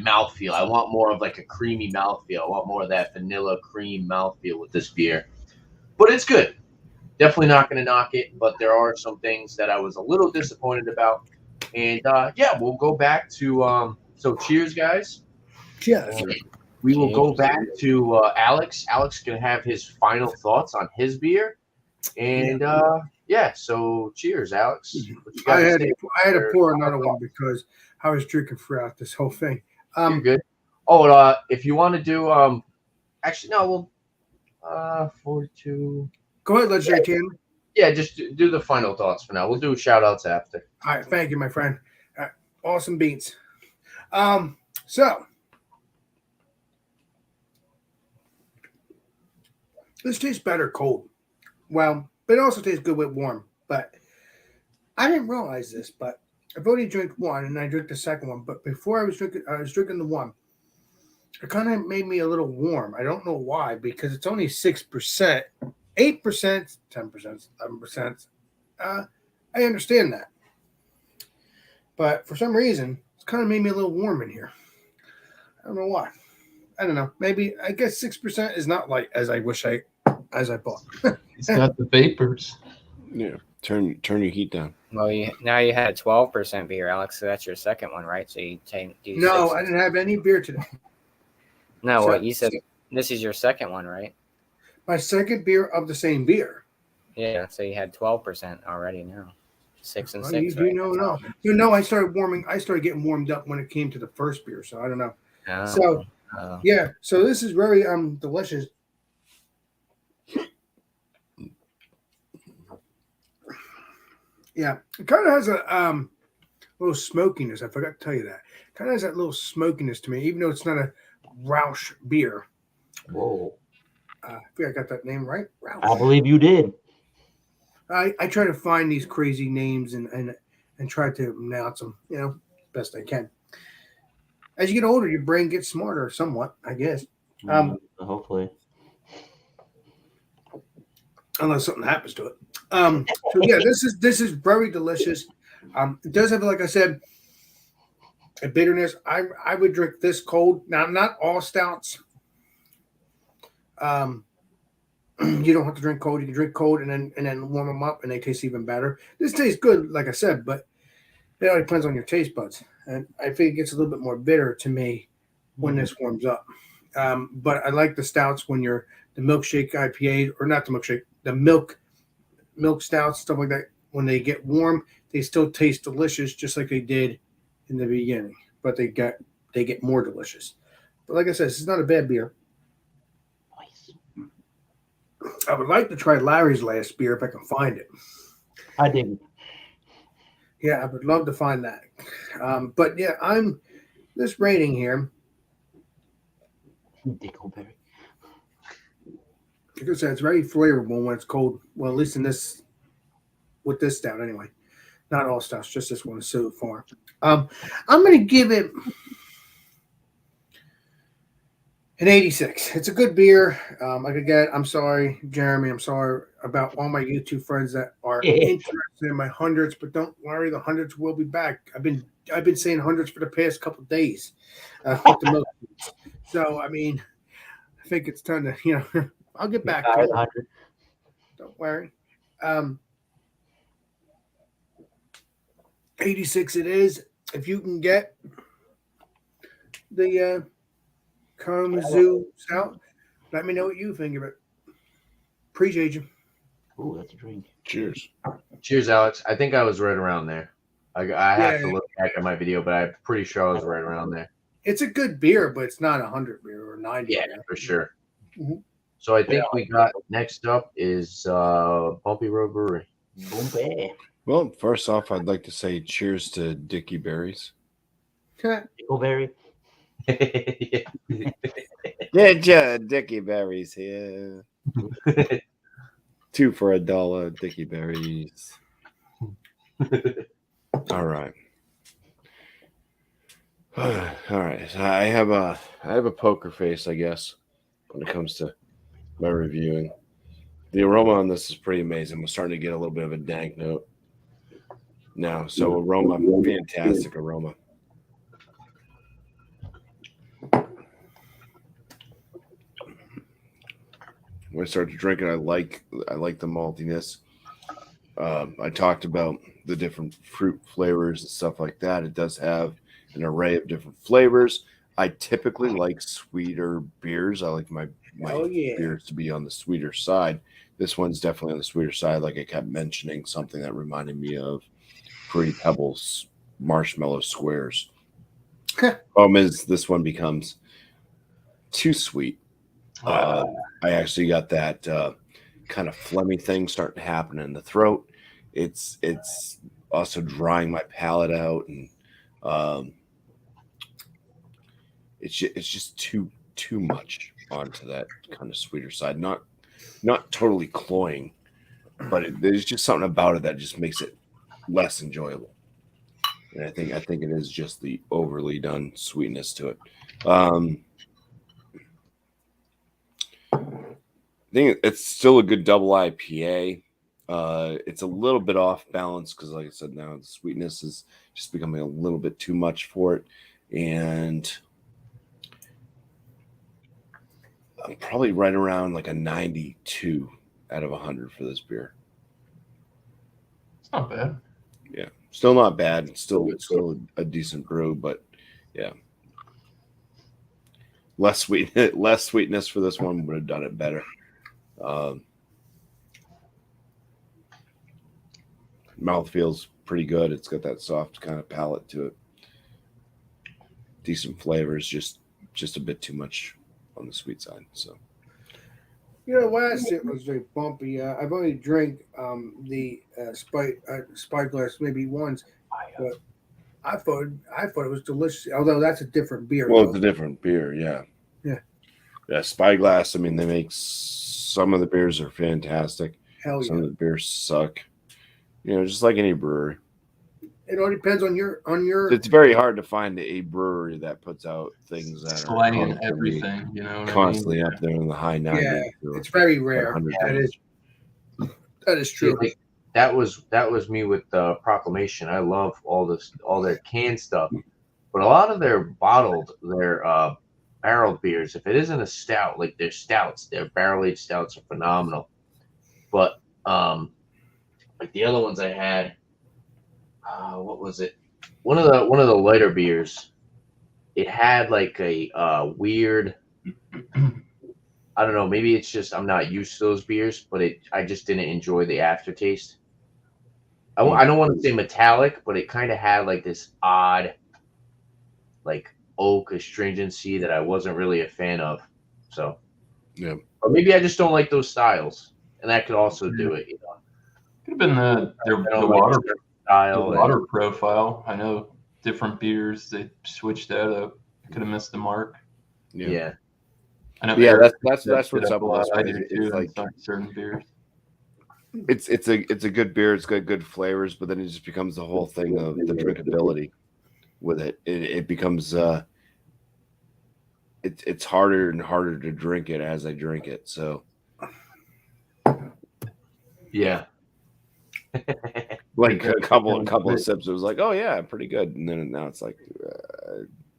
mouthfeel. I want more of like a creamy mouthfeel. I want more of that vanilla cream mouthfeel with this beer. But it's good. Definitely not going to knock it, but there are some things that I was a little disappointed about. And we'll go back to so cheers, guys. Cheers. We will go back to Alex. Alex can have his final thoughts on his beer. And so cheers, Alex. What you got I to had say to for pour final another one thoughts? because I was drinking throughout this whole thing. You're good. Oh, if you want to do, actually, no, we'll, 42. Go ahead, Legendary Tan. Yeah, just do the final thoughts for now. We'll do shout outs after. All right, thank you, my friend. Awesome beats. So this tastes better cold. Well, but it also tastes good with warm. But I didn't realize this, but I've only drank one and I drank the second one. But before I was drinking the one. It kind of made me a little warm. I don't know why, because it's only 6%, 8%, 10%, 11%. I understand that. But for some reason, it's kind of made me a little warm in here. I don't know why. I don't know. Maybe, I guess 6% is not light as I thought. He's got the vapors. Yeah. Turn your heat down. Well, now you had a 12% beer, Alex. So that's your second one, right? So you do No, 6. I didn't have any beer today. No, So- what you said. This is your second one, right? My second beer of the same beer. Yeah. So you had 12% already now. 6 and Well, 6. you know, I started getting warmed up when it came to the first beer, so I don't know. Oh, So oh. yeah, so this is very delicious. Yeah, it kind of has a little smokiness. I forgot to tell you that. Kind of has that little smokiness to me, even though it's not a Roush beer. Whoa. I think I got that name right. Roush. I believe you did. I try to find these crazy names and try to announce them, best I can. As you get older, your brain gets smarter somewhat, I guess. Hopefully. Unless something happens to it. So yeah, this is very delicious. It does have, like I said, a bitterness. I would drink this cold. Now, not all stouts. You don't have to drink cold. You can drink cold and then warm them up, and they taste even better. This tastes good, like I said, but it all depends on your taste buds. And I think it gets a little bit more bitter to me when this warms up. But I like the stouts when you're the milkshake IPA, or not the milkshake, the milk stouts, stuff like that. When they get warm, they still taste delicious, just like they did in the beginning. But they get more delicious. But like I said, this is not a bad beer. Nice. I would like to try Larry's last beer if I can find it. I didn't. Yeah, I would love to find that. But yeah, I'm this rating here. Dickleberry. Like I said, it's very flavorful when it's cold. Well, at least in this, with this stout anyway. Not all stouts, just this one so far. I'm going to give it an 86. It's a good beer. Like again, I'm sorry, Jeremy. I'm sorry about all my YouTube friends that are interested in my hundreds, but don't worry, the hundreds will be back. I've been saying hundreds for the past couple of days. With the milk. So I mean, I think it's time to I'll get back to it. 100. Don't worry. 86 it is. If you can get the Kalamazoo Stout, let me know what you think of it. Appreciate you. Ooh, that's a drink. Cheers. Cheers, Alex. I think I was right around there. I have to Yeah. look back at my video, but I'm pretty sure I was right around there. It's a good beer, but it's not 100 beer or 90 Yeah, beer. for sure. Mhm. So I think we got next up is Bumpy Road Brewery. Boom, Well, first off, I'd like to say cheers to Dickie Berries. Dickleberry. Yeah, Dickie Berries here. 2 for $1, Dickie Berries. All right. All right. So I have a poker face, I guess, when it comes to my reviewing. The aroma on this is pretty amazing. I'm starting to get a little bit of a dank note now. So aroma, fantastic aroma. When I start to drink it, I like the maltiness. I talked about the different fruit flavors and stuff like that. It does have an array of different flavors. I typically like sweeter beers. I like my Oh, yeah. beers to be on the sweeter side. This one's definitely on the sweeter side. Like I kept mentioning, something that reminded me of Fruity Pebbles marshmallow squares. Problem is, this one becomes too sweet. I actually got that kind of phlegmy thing starting to happen in the throat. It's also drying my palate out, and it's just too much onto that kind of sweeter side. Not totally cloying, but there's just something about it that just makes it less enjoyable. And I think it is just the overly done sweetness to it. I think it's still a good double IPA. It's a little bit off balance because, like I said, now the sweetness is just becoming a little bit too much for it. And I'm probably right around like a 92 out of 100 for this beer. It's not bad. Yeah, still not bad. It's still a decent brew, but yeah, less sweetness for this one would have done it better. Mouth feels pretty good. It's got that soft kind of palate to it. Decent flavors, just a bit too much on the sweet side. So, Last it was very bumpy. I've only drank the Spyglass maybe once, but I thought it was delicious. Although that's a different beer. well, it's a different beer, yeah. Yeah, Spyglass. I mean, they make some of the beers are fantastic. Hell Some yeah. of the beers suck. Just like any brewery. It all depends on your It's very hard to find a brewery that puts out things that are Slaying constantly, everything, you know. What constantly up there in the high 90s. Yeah, or it's very rare. 100 That is See, true. like, that was me with Proclamation. I love all their canned stuff, but a lot of their barreled beers, if it isn't a stout, like their stouts, their barrel aged stouts are phenomenal. But like the other ones I had, what was it? One of the lighter beers. It had like a weird. I don't know. Maybe it's just I'm not used to those beers, but I just didn't enjoy the aftertaste. I don't want to say metallic, but it kind of had like this odd, like oak astringency that I wasn't really a fan of. So, Yeah. or maybe I just don't like those styles, and that could also do it. Could have been the I don't water. like style. water profile. I know different beers, they switched that up. Could have missed the mark. Yeah. I know Yeah, Eric that's did what's that up a with lot. this I one. do It's too. in like certain beers. it's a good beer. It's got good flavors, but then it just becomes the whole thing of the drinkability with it. It becomes it's harder and harder to drink it as I drink it. So Yeah. like a couple of sips, it was like, oh yeah, pretty good, and then now it's like,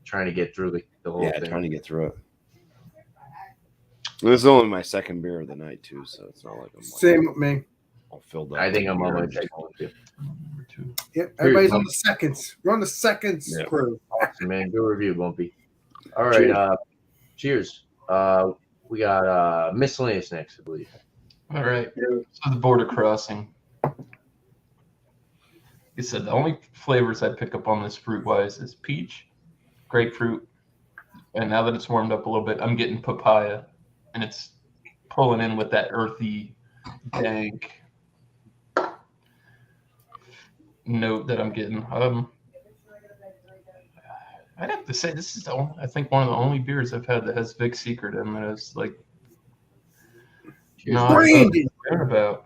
Trying to get through the whole yeah, thing. trying to get through it. This is only my second beer of the night too, so it's not like I'm like, Same with me. all filled up. I think with I'm on beer. my second one too. Number 2. Yep, everybody's Here, on the seconds. We're on the seconds Yeah. crew. Awesome, man. Good review, Bumpy. All right. Cheers. Cheers. We got miscellaneous next, I believe. All right. So the border crossing. Like I said, the only flavors I pick up on this fruit wise is peach, grapefruit, and now that it's warmed up a little bit, I'm getting papaya, and it's pulling in with that earthy, dank note that I'm getting. I'd have to say this is I think one of the only beers I've had that has Vic Secret in that is like Cheers. not Brandon. about.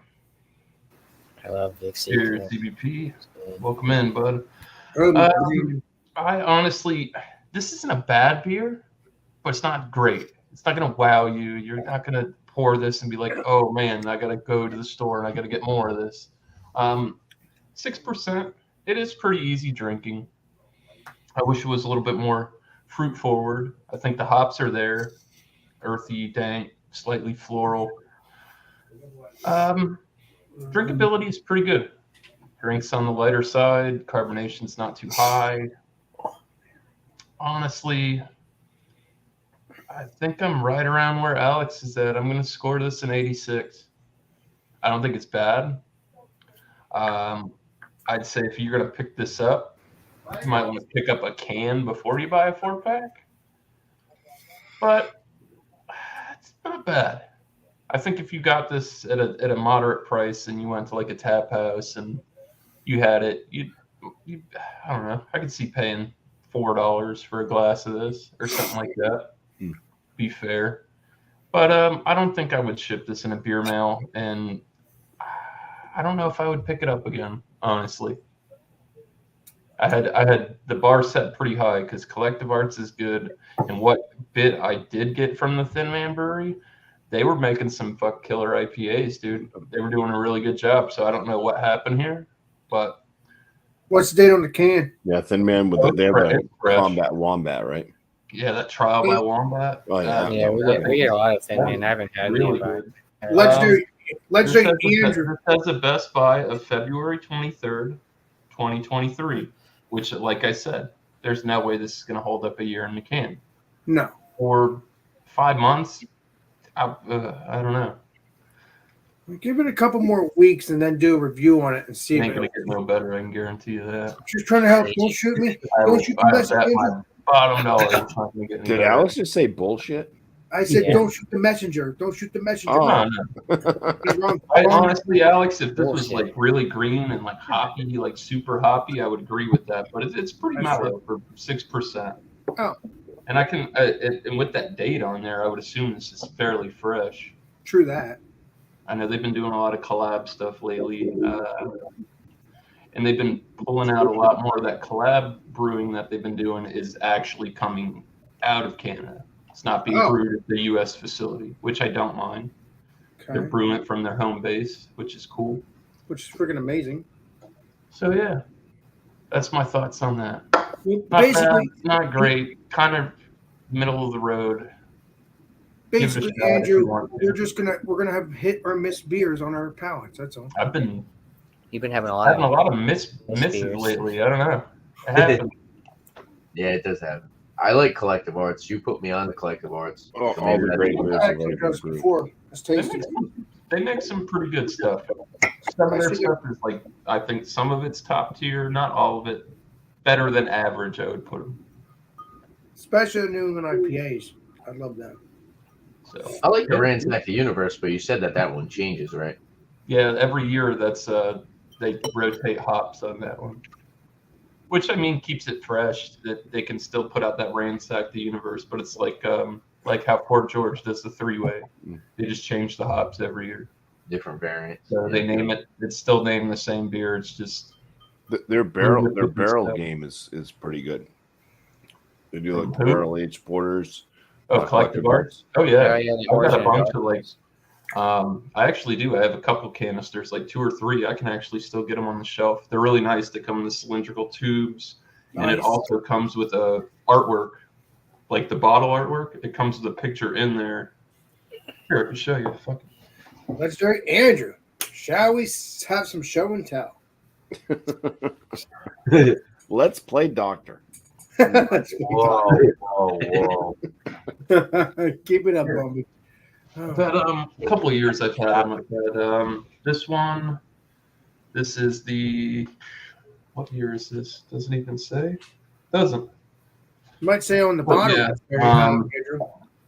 I love Vic Cheers, Secret. CBP. Welcome in, bud. Um, I honestly, this isn't a bad beer, but it's not great. It's not going to wow you. You're not going to pour this and be like, oh man, I got to go to the store and I got to get more of this. 6%. It is pretty easy drinking. I wish it was a little bit more fruit forward. I think the hops are there, earthy, dank, slightly floral. Drinkability is pretty good. Drinks on the lighter side. Carbonation's not too high. Honestly, I think I'm right around where Alex is at. I'm going to score this an 86. I don't think it's bad. I'd say if you're going to pick this up, you might want to pick up a can before you buy a 4-pack. But it's not bad. I think if you got this at a moderate price and you went to like a tap house and you had it, you I don't know. I could see paying $4 for a glass of this or something like that. Be fair, but I don't think I would ship this in a beer mail, and I don't know if I would pick it up again. Honestly, I had the bar set pretty high because Collective Arts is good, and what bit I did get from the Thin Man Brewery, they were making some fuck killer IPAs, dude. They were doing a really good job. So I don't know what happened here, but what's the date on the can? Yeah, Thin Man with they have the Fresh. combat wombat, right? yeah, that trial by Wombat. Oh, yeah. Yeah, we get a lot of Thin Man. I haven't had really any, but good. Let's do Andrew. This has the best buy of February 23rd, 2023, which, like I said, there's no way this is going to hold up a year in the can. No. Or 5 months, I don't know. Give it a couple more weeks and then do a review on it and see. It If ain't it, going to get no better, I can guarantee you that. just trying to help. Don't shoot me. I Don't shoot the would messenger. bet my bottom dollar it's not going to get any Did better. Alex just say bullshit? I said, Yeah. don't shoot the messenger. Don't shoot the messenger. Oh. No, You're wrong. honestly, Alex, if this was Bullshit. like really green and like hoppy, like super hoppy, I would agree with that. But it's pretty That's mellow for 6%. Oh. And I can, and with that date on there, I would assume this is fairly fresh. True that. I know they've been doing a lot of collab stuff lately, and they've been pulling out a lot more of that collab brewing that they've been doing is actually coming out of Canada. It's not being Oh. brewed at the U.S. facility, which I don't mind. They're Okay. brewing it from their home base, which is cool. Which is freaking amazing. So yeah, that's my thoughts on that. Well, Not basically, bad, not great, kind of middle of the road. Give it a basically, shot if you Andrew, want to. we're gonna have hit or miss beers on our palates. That's all. I've been you've been having a lot having a of lot of misses beers. lately. I don't know. It happens. Yeah, it does happen. I like Collective Arts. You put me on the Collective Arts. Oh, So all maybe the that's great what- beers I have actually already been just brewed. before. It's They tasty. make some pretty good stuff. Some of their stuff is like, I think some of it's top tier, not all of it. Better than average, I would put them. Especially the New England IPAs. I love them. So I like the Ransack the Universe, but you said that one changes, right? yeah, every year that's they rotate hops on that one, which I mean keeps it fresh. That they can still put out that ransack the universe, but it's like how Port George does the 3-way. They just change the hops every year. Different variants. So they name it. It's still named the same beer. It's just Their barrel game is pretty good. They do like Who? barrel aged porters. collective arts. Oh yeah, Oh, yeah, the I've got a origin bunch of of like. I actually do. I have a couple canisters, like 2 or 3. I can actually still get them on the shelf. They're really nice. They come in the cylindrical tubes, and it Nice. also comes with a artwork, like the bottle artwork. It comes with a picture in there. Here, I can show you. Fucking. Let's do it, Andrew. Shall we have some show and tell? Let's play doctor. That's Whoa, what whoa. we talk. Keep it up, Bobby. I've had a couple of years. I've had them. I've had this one. This is the. What year is this? Doesn't even say. Doesn't. You might say on the Well, bottom. yeah, There you um, go, Andrew.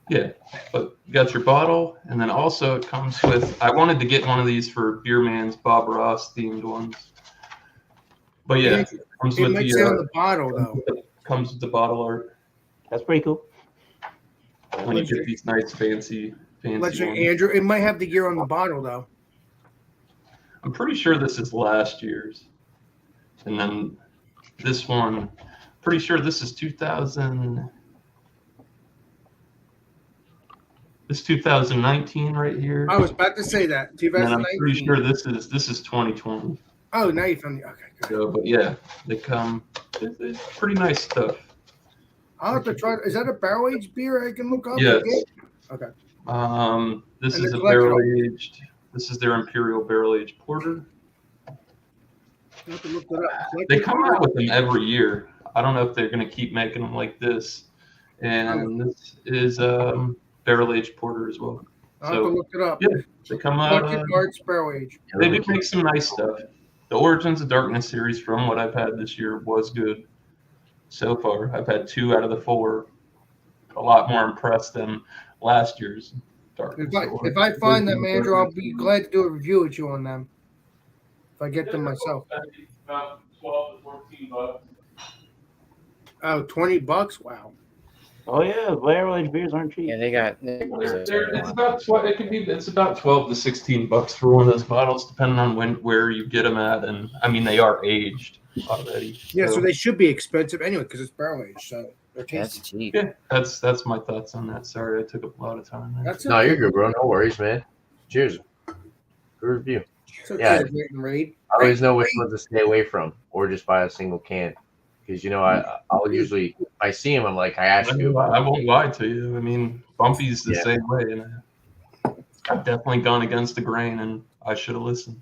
Yeah, but you got your bottle, and then also it comes with. I wanted to get one of these for Beer Man's Bob Ross themed ones, but yeah, Andrew, comes it with might say on the the bottle though. comes with the bottle art That's pretty cool. when you get these nice fancy Let's ones. say, Andrew, it might have the gear on the bottle though. I'm pretty sure this is last year's, and then this one, pretty sure this is 2000. This 2019 right here. I was about to say that. And then I'm pretty 2019. sure this is 2020. Oh, now you found the. Okay, good. So, but yeah, they come. It's pretty nice stuff. I'll have to try. Is that a barrel aged beer I can look up? Yes. Okay. This And is the a collector- barrel aged. This is their Imperial barrel aged porter. I'll have to look that up. They come out with them every year. I don't know if they're going to keep making them like this. And this is barrel aged porter as well. I'll have to look it up. Yeah, they come out. Collected Arts barrel aged. They do make some nice stuff. The Origins of Darkness series, from what I've had this year, was good so far. I've had 2 out of the 4. A lot more impressed than last year's Darkness. If I find them, Andrew, I'll be glad to do a review with you on them. If I get them myself. About 12 to 14 bucks. Oh, $20? Wow. Oh yeah, barrel aged beers aren't cheap. Yeah, they got. It's about 12. It's about 12 to 16 bucks for one of those bottles, depending on where you get them at, and I mean they are aged already. Yeah, so they should be expensive anyway because it's barrel aged. So they're tasty. That's cheap. yeah, that's my thoughts on that. Sorry, I took up a lot of time there. That's it. No, you're good, bro. No worries, man. Cheers. Good review. It's okay Yeah. to rate and raid. I always know which ones to stay away from, or just buy a single can. Because I'll usually, if I see them, I'm like, I ask you. I won't lie to you. I mean, Bumpy's the Yeah. same way, and I've definitely gone against the grain, and I should have listened.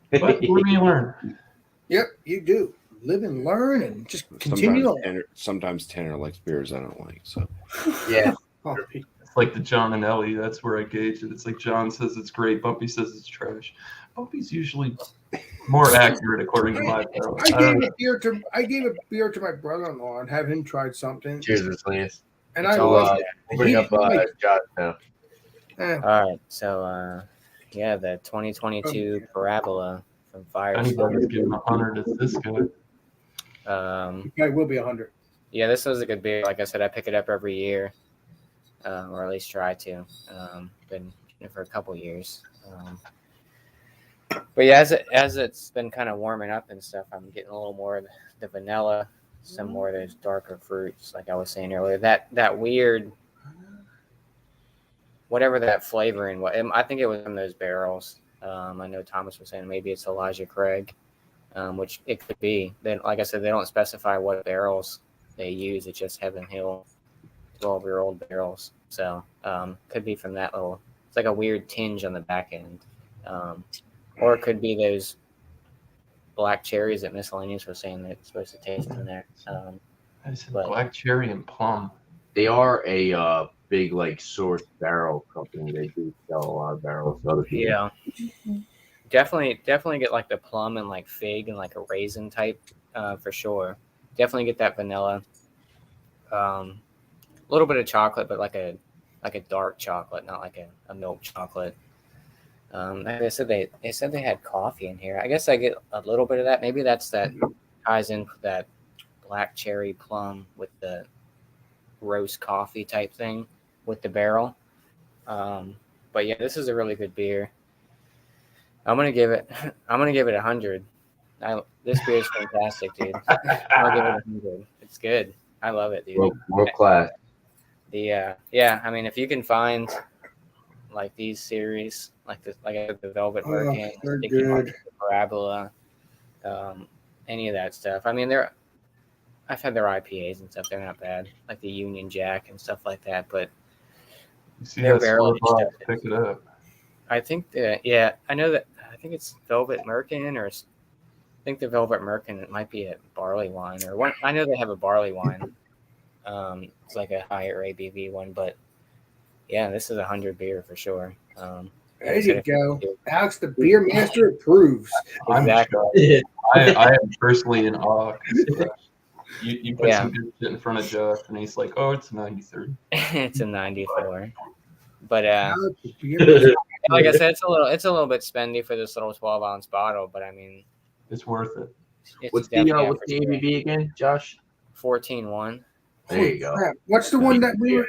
But what do you learn? Yep, you do. Live and learn and just continue on. Sometimes Tanner likes beers I don't like. So Yeah. Oh, It's like the John and Ellie. That's where I gauge it. It's like John says it's great. Bumpy says it's trash. Bumpy's usually more accurate according to my palate. I don't know. I gave a beer to my brother-in-law and have him tried something. Cheers, Miscellaneous. And I So, loved it. we'll bring up Josh now. Eh, All right, so yeah, the 2022 Parabola from Anybody's Firestone. giving 100. It's this good. I will be 100. Yeah, this was a good beer. Like I said, I pick it up every year, or at least try to. Been for a couple years. But yeah, as it's been kind of warming up and stuff, I'm getting a little more of the vanilla, some more of those darker fruits, like I was saying earlier. That weird, whatever that flavoring was. I think it was in those barrels. I know Thomas was saying maybe it's Elijah Craig, which it could be. Then, like I said, they don't specify what barrels they use. It's just Heaven Hill 12-year-old barrels. So could be from that little. It's like a weird tinge on the back end. Or it could be those black cherries that Miscellaneous was saying that it's supposed to taste in there. I said But- black cherry and plum. They are a big source barrel company. They do sell a lot of barrels to other people. Yeah. Definitely get like the plum and like fig and like a raisin type for sure. Definitely get that vanilla. A little bit of chocolate, but like a dark chocolate, not like a milk chocolate. Like I said, they said they had coffee in here. I guess I get a little bit of that. Maybe that ties in with that black cherry plum with the roast coffee type thing with the barrel. But yeah, this is a really good beer. I'm gonna give it 100. This beer is fantastic, dude. I'll give it 100. It's good. I love it, dude. World class. Yeah, I mean, if you can find like these series, like the Velvet Merkin, they're Sticky good. Monkey, the Parabola, any of that stuff. I mean, I've had their IPAs and stuff. They're not bad, like the Union Jack and stuff like that. But You see They're that barrel small aged box, pick it up. I think yeah, I know that. I think it's Velvet Merkin, or I think the Velvet Merkin. It might be a barley wine, or one. I know they have a barley wine. It's like a higher ABV one, but yeah, this is 100 beer for sure. There you go. Alex, the beer master approves. I'm Exactly. I am personally in awe. 'Cause, you put Yeah. some good shit in front of Jeff, and he's like, "Oh, it's 93." It's a 94, but Alex, the beer master. like I said, it's a little bit spendy for this little 12-ounce bottle, but I mean, It's worth it. it's What's the definitely what's the ABV again, Josh? 14.1. There you go. Crap. What's the one that we were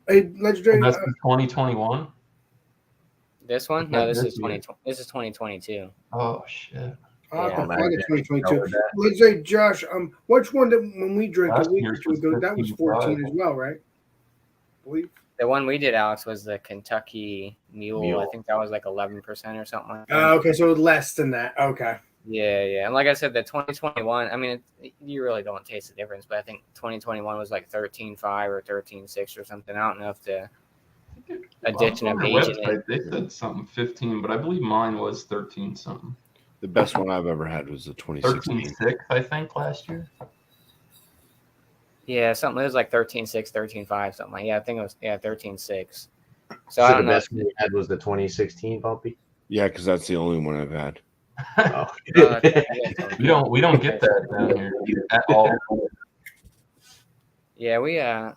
a legendary? And that's in 2021. This one? No, this This is 2022. Oh shit! I'll have to Yeah. find it 2022. Let's say, Josh, which one that when we drank Last a week or year's two was ago, that was 14 15.5. as well, right? I believe. The one we did, Alex, was the Kentucky Mule. I Mule. think that was like 11% or something like that. Okay, so less than that. Okay. Yeah. And like I said, the 2021, I mean, you really don't taste the difference, but I think 2021 was like 13.5 or 13.6 or something. I don't know if the addition On of their age in it. website, they said something 15, but I believe mine was 13 something. The best one I've ever had was the 2016. 13.6, I think, last year. Yeah, something. It was like 13.6, 13.5, something like. Yeah, I think it was 13.6. So So I the don't know. best one you had was the 2016 Bumpy. Yeah, because that's the only one I've had. Oh. We don't get that down here at all. Yeah, we're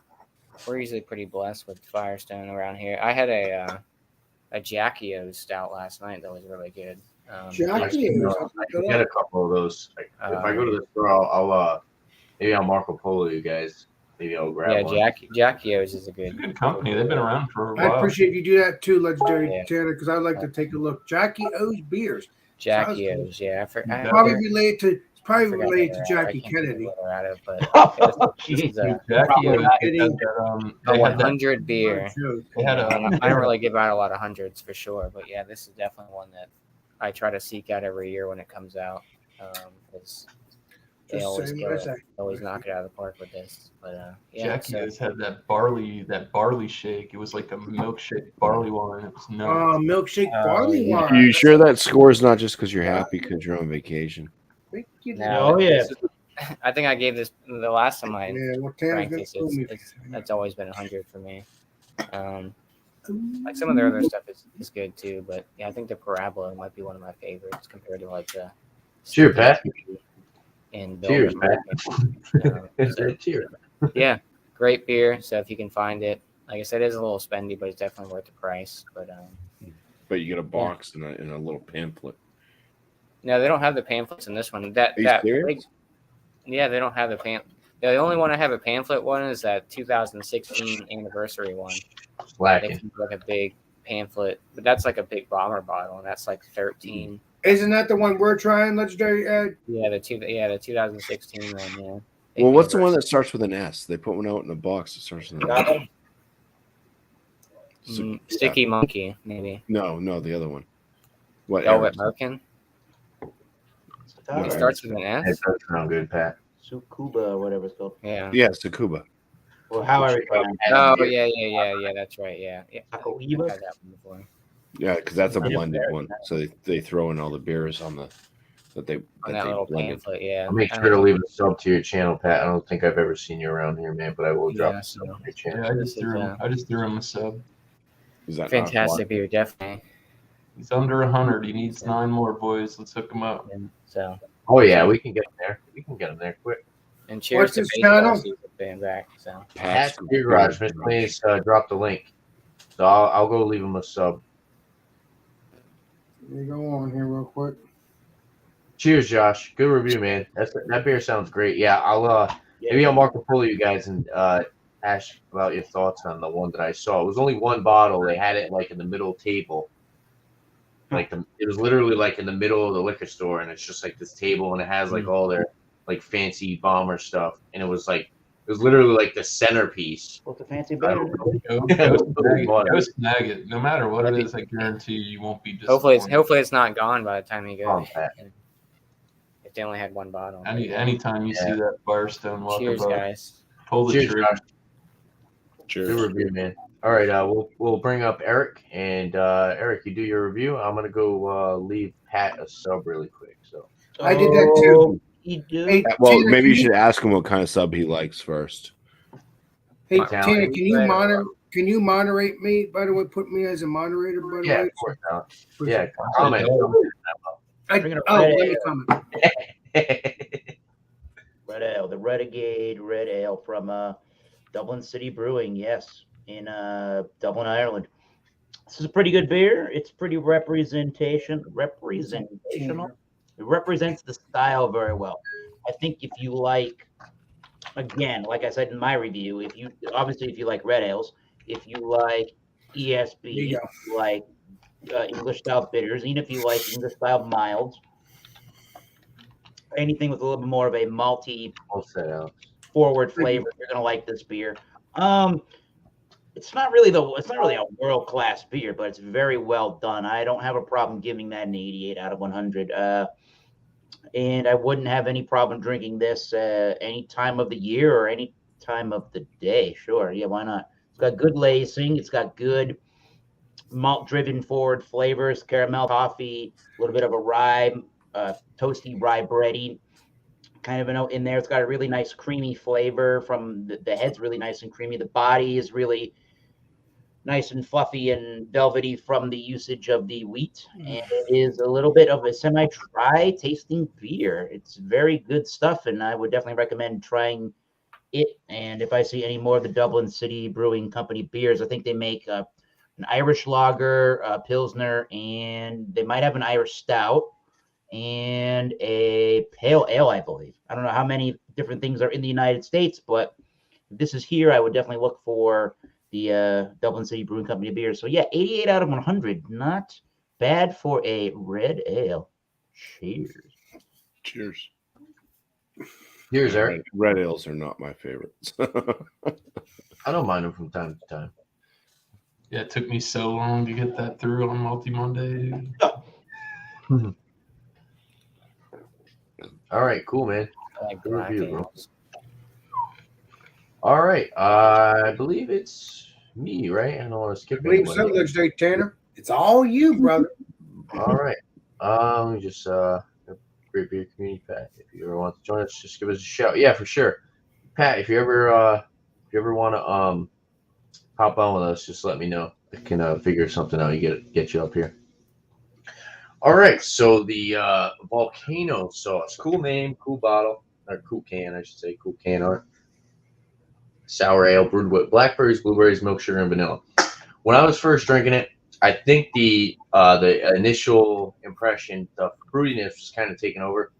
usually pretty blessed with Firestone around here. I had a Jackie O stout last night that was really good. Jackie, I can get a couple of those. If I go to the store, I'll maybe I'll Marco Polo you guys. Maybe I'll grab one. Jackie O's is a It's a good. good company. They've been around for a I while. appreciate you do that too, legendary Yeah. Tanner, because I'd like to take a look. Jackie O's beers. Jackie O's, yeah. I Probably related to forgot related to where Jackie I can't think of Kennedy. where they're at it, but this is a Jackie, Probably they had that, they had that 100 beer. They had I don't really give out a lot of hundreds for sure, but yeah, this is definitely one that I try to seek out every year when it comes out. Because they Just always saying what I say. always knock it out of the park with this. But yeah, Jackie so, has had that barley shake. It was like a milkshake barley wine. It was nuts. Milkshake Oh, barley yeah. wine. You sure that score is not just because you're happy because you're on vacation? Thank you. no, Oh, yeah. this is- I think I gave this the last time I Yeah, well, Tanner's drank gonna this. kill me. That's always been 100 for me. Like some of their other stuff is good too, but yeah, I think the Parabola might be one of my favorites compared to like the Cheers, Pat. and Cheers, Velvet Merkin. So, Cheers. yeah, great beer. So if you can find it, like I said, it is a little spendy, but it's definitely worth the price. But But you get a box and a little pamphlet. no, they don't have the pamphlets in this one. Are you serious? Yeah, they don't have the pamphlet. The only one I have a pamphlet one is that 2016 anniversary one. They Slacking. keep like a big pamphlet, but that's like a big bomber bottle, and that's like 13. Isn't that the one we're trying, legendary Ed? Yeah, the 2016 one. Yeah. Big Well, what's the one anniversary. that starts with an S? They put one out in a box that starts with an S. Got it? Sticky Monkey, maybe. No, the other one. What? Velvet era? Merkin. No, It starts with an That S. does sound good, Pat. Sukuba or whatever it's called. Yeah. Yeah, it's Takuba. Or however it's called. Oh yeah. That's right. Yeah. I've Tacoiba? had that one before. Yeah, because that's a Yeah. blended one. So they throw in all the beers on the On that little blended. pamphlet, yeah. I'll make sure to leave a sub to your channel, Pat. I don't think I've ever seen you around here, man, but I will drop Yeah, a sub so- to your channel. Yeah, I This just threw him a sub. Is that not Fantastic beer, definitely. He's under 100. He needs 9 more, boys. Let's hook him up. And so, Oh yeah, we can get him there. We can get him there quick. and cheers What's to his baseball channel? season being back. So, Pat's Beer Garage. Miss Clean's dropped the link, so I'll go leave him a sub. Let me go on here real quick. Cheers, Josh. Good review, man. That beer sounds great. Yeah, maybe I'll Marco Polo you guys and ask about your thoughts on the one that I saw. It was only one bottle. They had it like in the middle table. It was literally like in the middle of the liquor store, and it's just like this table, and it has like all their like fancy bomber stuff, and it was literally like the centerpiece. What's a fancy I beer? don't know. Go snag it. No matter what it is, I guarantee you won't be disappointed. Hopefully it's not gone by the time you go. Oh, Pat. If they only had one bottle. Anytime you see that Firestone walk Cheers, above, guys. pull the Cheers, trigger. Josh. Cheers. Good review, man. All right, we'll bring up Eric, and Eric, you do your review. I'm gonna go leave Pat a sub really quick. So I did that too. You do? Hey, Well, Tanner, maybe you can should ask him what kind of sub he likes first. Hey, Talent. Tanner, can you moderate me? By the way, put me as a moderator. By the yeah, way. of course. Yeah, Comment. Let me comment. Red Ale, the Renegade Red Ale from Dublin City Brewing, yes, in Dublin, Ireland. This is a pretty good beer. It's pretty representational. It represents the style very well. I think if you like, again, like I said in my review, if you like red ales, if you like ESB, you if you like English style bitters, even if you like English style milds, anything with a little bit more of a malty I'll set out. forward flavor, you're gonna like this beer. It's not really a world class beer, but it's very well done. I don't have a problem giving that an 88 out of 100. And I wouldn't have any problem drinking this any time of the year or any time of the day. Sure, yeah, why not? It's got good lacing. It's got good malt-driven forward flavors, caramel, coffee, a little bit of a rye, toasty rye bready kind of a note in there. It's got a really nice creamy flavor from the head's really nice and creamy. The body is really nice and fluffy and velvety from the usage of the wheat. And it is a little bit of a semi-dry tasting beer. It's very good stuff, and I would definitely recommend trying it. And if I see any more of the Dublin City Brewing Company beers, I think they make an Irish lager, a Pilsner, and they might have an Irish stout and a pale ale, I believe. I don't know how many different things are in the United States, but if this is here, I would definitely look for the Dublin City Brewing Company beer. So yeah, 88 out of 100. Not bad for a red ale. Cheers. Cheers. Cheers, Eric. Red ales are not my favorites. I don't mind them from time to time. Yeah, it took me so long to get that through on Multi Monday, dude. All right, cool, man. I like Good black review, bro. ales. All right, I believe it's me, right? I don't want to skip I believe so, anybody. Legendary Tanner. It's all you, brother. All right. Let me just Great Beer Community Pat. If you ever want to join us, just give us a shout. Yeah, for sure. Pat, if you ever want to hop on with us, just let me know. I can figure something out. Get you up here. All right. So the Volcano Sauce. Cool name, cool bottle, or cool can, I should say. Cool can art. Sour ale brewed with blackberries, blueberries, milk sugar, and vanilla. When I was first drinking it, I think the initial impression, the fruitiness was kind of taken over.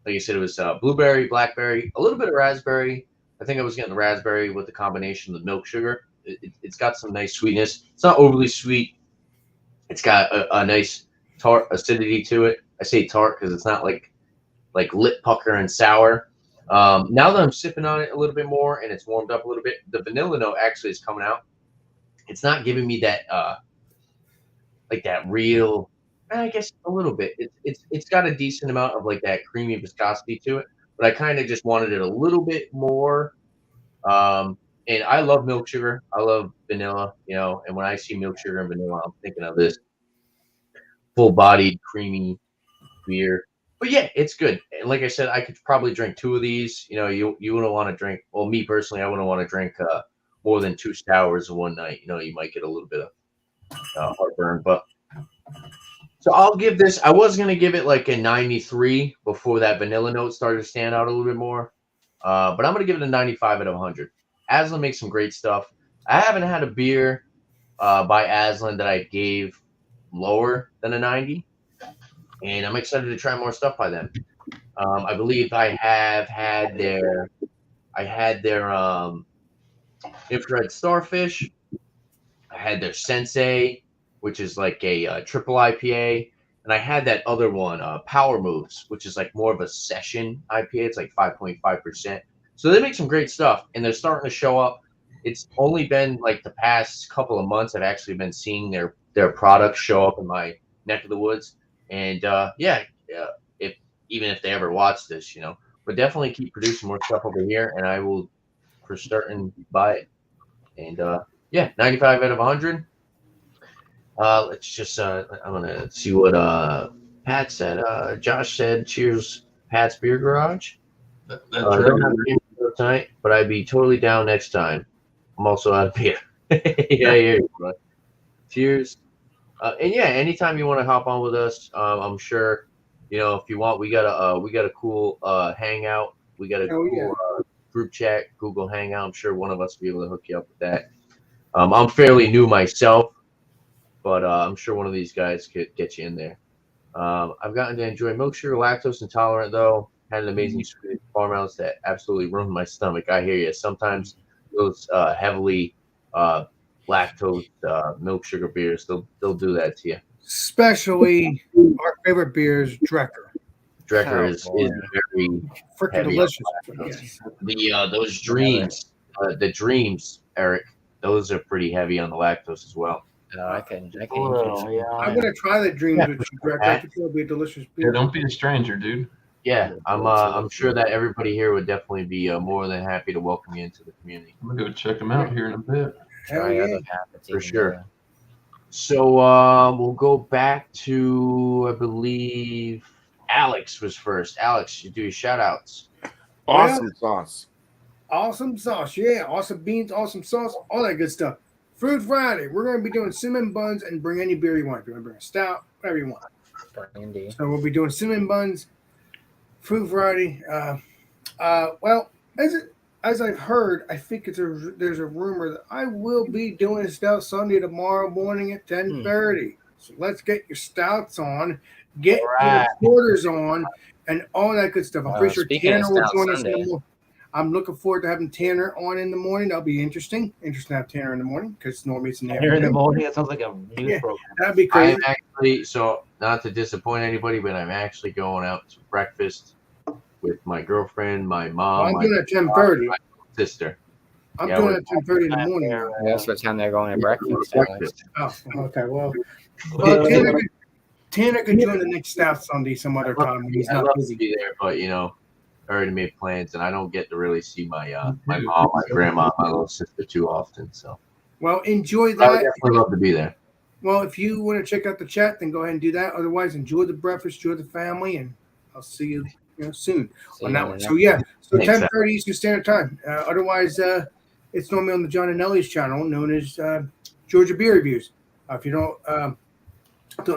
Like you said, it was blueberry, blackberry, a little bit of raspberry. I think I was getting the raspberry with the combination of the milk sugar. It's got some nice sweetness. It's not overly sweet. It's got a nice tart acidity to it. I say tart because it's not like lip pucker and sour. Now that I'm sipping on it a little bit more and it's warmed up a little bit, the vanilla note actually is coming out. It's not giving me that that real, I guess a little bit. It's got a decent amount of like that creamy viscosity to it, but I kind of just wanted it a little bit more. And I love milk sugar. I love vanilla, and when I see milk sugar and vanilla, I'm thinking of this full-bodied, creamy beer. But yeah, it's good. And like I said, I could probably drink two of these. You wouldn't want to drink. Well, me personally, I wouldn't want to drink more than 2 sours in one night. You might get a little bit of heartburn. But so I'll give this. I was gonna give it like a 93 before that vanilla note started to stand out a little bit more. But I'm gonna give it a 95 out of 100. Aslan makes some great stuff. I haven't had a beer by Aslan that I gave lower than a 90, and I'm excited to try more stuff by them. I believe I had their infrared starfish. I had their Sensei, which is like a triple IPA, and I had that other one, Power Moves, which is like more of a session IPA. It's like 5.5%. So they make some great stuff, and they're starting to show up. It's only been like the past couple of months I've actually been seeing their products show up in my neck of the woods, and even if they ever watch this, but definitely keep producing more stuff over here, and I will for certain buy it. And 95 out of 100. Let's just I'm gonna see what Pat said. Josh said, "Cheers, Pat's Beer Garage." That's Don't right. have a game tonight, but I'd be totally down next time. I'm also out of beer. Yeah, I hear you, bro. Cheers. And yeah, anytime you want to hop on with us, I'm sure. If you want, we got a cool hangout. We got a cool group chat, Google Hangout. I'm sure one of us will be able to hook you up with that. I'm fairly new myself, but I'm sure one of these guys could get you in there. I've gotten to enjoy milk sugar, lactose intolerant though. Had an amazing sweet farmhouse that absolutely ruined my stomach. I hear you. Sometimes those heavily lactose milk sugar beers, they'll do that to you. Especially our favorite beer is Drecker. Drecker is very Freaking heavy delicious. those dreams, the dreams, Eric. Those are pretty heavy on the lactose as well. No, I can. Oh, yeah. I'm gonna try the dreams with Drecker. I think it'll be a delicious Yeah, beer. don't be a stranger, dude. Yeah, I'm sure that everybody here would definitely be more than happy to welcome you into the community. I'm gonna go check them out here in a bit. Hell Try yeah. other habits For even sure. better. So we'll go back to, I believe, Alex was first. Alex, you do your shout outs. Awesome sauce. Awesome sauce, yeah. Awesome beans, awesome sauce, all that good stuff. Food Friday, we're going to be doing cinnamon buns and bring any beer you want. If you want to bring a stout, whatever you want. Brandy. So we'll be doing cinnamon buns, Food Friday. Well, as I've heard, I think there's a rumor that I will be doing a stout Sunday tomorrow morning at 10:30. So let's get your stouts on, get Right. your quarters on, and all that good stuff. I'm pretty sure Speaking of Tanner will Stout join us in Sunday. the morning. I'm looking forward to having Tanner on in the morning. That'll be interesting. Interesting to have Tanner in the morning because normally it's in the Here in the afternoon. morning, that sounds like a news Yeah. program. That'd be crazy. I'm actually, so not to disappoint anybody, but I'm actually going out to breakfast with my girlfriend, my mom, I'm my doing it at 10:30. sister. I'm Yeah, doing we're- it at 10:30 in the morning. now. That's what time they're going to breakfast. Breakfast. Oh, okay. Well, Tanner could join the next Stout Sunday some other time when he's I'd not love to busy. be there, but I already made plans, and I don't get to really see my my mom, my grandma, my little sister too often. So Well, enjoy I would that. definitely love to be there. Well, if you want to check out the chat, then go ahead and do that. Otherwise, enjoy the breakfast, enjoy the family, and I'll see you, soon See on you that in one. the So yeah, so Thanks, 10:30 Eastern Standard Time. Otherwise, it's normally on the John and Nellie's channel, known as Georgia Beer Reviews. If you don't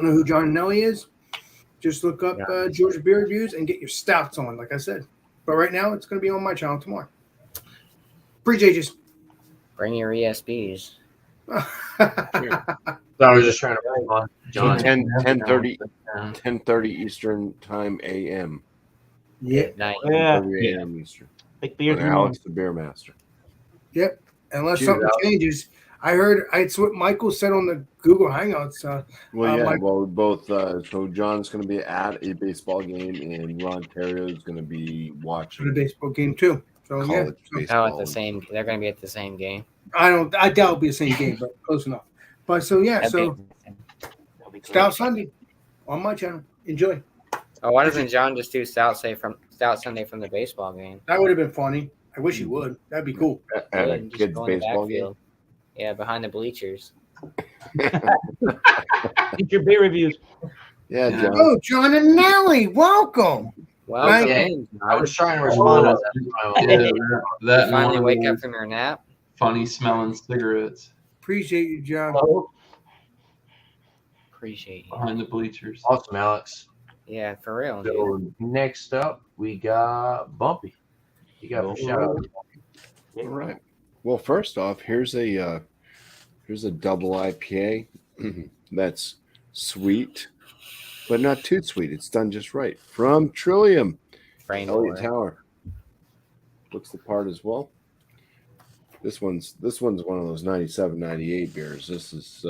know who John and Nellie is, just look up Georgia Beer Reviews and get your stouts on, like I said. But right now, it's going to be on my channel tomorrow. Appreciate you. Bring your ESBs. So I was just trying to bring on John. 10:30 Eastern Time AM. Yeah. Night. Yeah. 10:30 AM Eastern. Big beer. And Alex the Beer Master. Yep. Unless Cheers, something Alex. changes. I heard it's what Michael said on the Google Hangouts. Well, yeah. Mike- Well, both. So John's going to be at a baseball game, and Ron Terrio is going to be For the watching baseball game too. So yeah, college Oh, baseball. at the same. They're going to be at the same game. I doubt it'll be the same game, but close enough. But so yeah, That'd so be- That'll be great. Stout Sunday on my channel. Enjoy. Oh, why doesn't John just do Stout Sunday from the baseball game? That would have been funny. I wish he would. That'd be cool. At Yeah, a just kids' go in the baseball game. backfield. Yeah, behind the bleachers. Get your beer reviews. Yeah, John. Oh, John and Nellie, welcome. Well, Right. dang, I John. was trying to respond to that. Yeah, that and Finally one wake of up those from your nap. funny smelling cigarettes Appreciate you, John. Hello. Appreciate you. behind the bleachers. Awesome, Alex. Yeah, for real, dude. So next up, we got Bumpy. You got a shout out. All right. Well, first off, here's a double IPA that's sweet, but not too sweet. It's done just right. From Trillium, Brain Elliott boy. Tower. Looks the part as well. This one's one of those 97, 98 beers. This is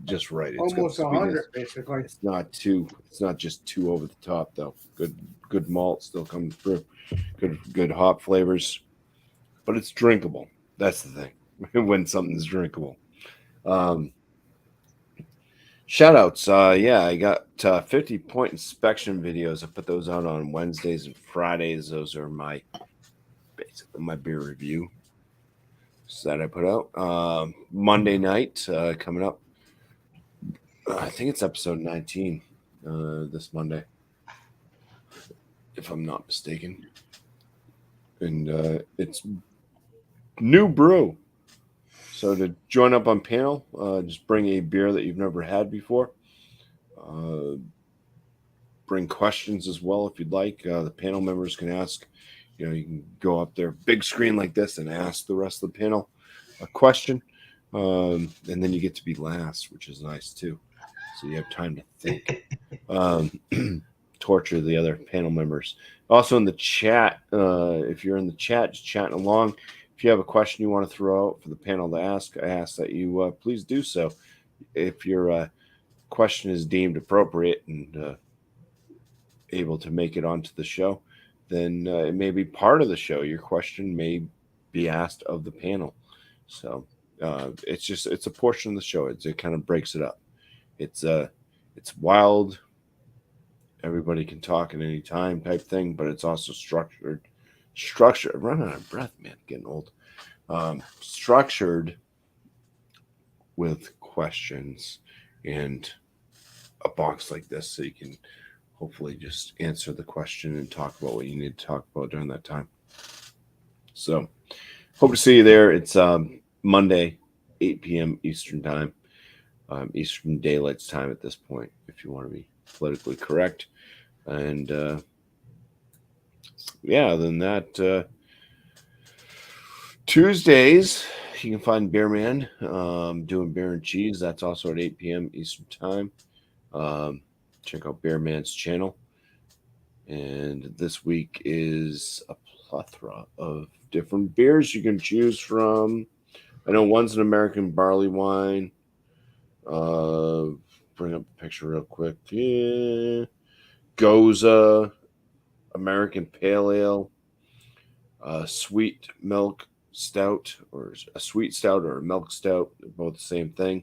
just right. It's got Almost sweetness. 100, basically. It's not just too over the top though. Good malt still coming through. Good hop flavors, but it's drinkable. That's the thing. When something's drinkable. Shout outs. I got 50-point inspection videos. I put those out on Wednesdays and Fridays. Those are basically my beer review that I put out. Monday night coming up. I think it's episode 19 this Monday, if I'm not mistaken. And it's new brew. So to join up on panel, just bring a beer that you've never had before. Bring questions as well if you'd like. The panel members can ask. You can go up there, big screen like this, and ask the rest of the panel a question. And then you get to be last, which is nice too. So you have time to think. Torture the other panel members. Also in the chat, if you're in the chat, just chatting along. If you have a question you want to throw out for the panel to ask, I ask that you please do so. If your question is deemed appropriate and able to make it onto the show, then it may be part of the show. Your question may be asked of the panel. So it's a portion of the show. It kind of breaks it up. It's wild. Everybody can talk at any time type thing, but it's also structured. I'm running out of breath, man. Getting old. Structured with questions and a box like this, so you can hopefully just answer the question and talk about what you need to talk about during that time. So, hope to see you there. It's Monday, 8 p.m. Eastern time, Eastern Daylight Time at this point, if you want to be politically correct. And other than that, Tuesdays you can find Beerman doing beer and cheese. That's also at 8 p.m. Eastern time. Check out Beerman's channel. And this week is a plethora of different beers you can choose from. I know one's an American barley wine. Bring up a picture real quick. Yeah. Goza, American Pale Ale, sweet milk stout, or a sweet stout or a milk stout. They're both the same thing.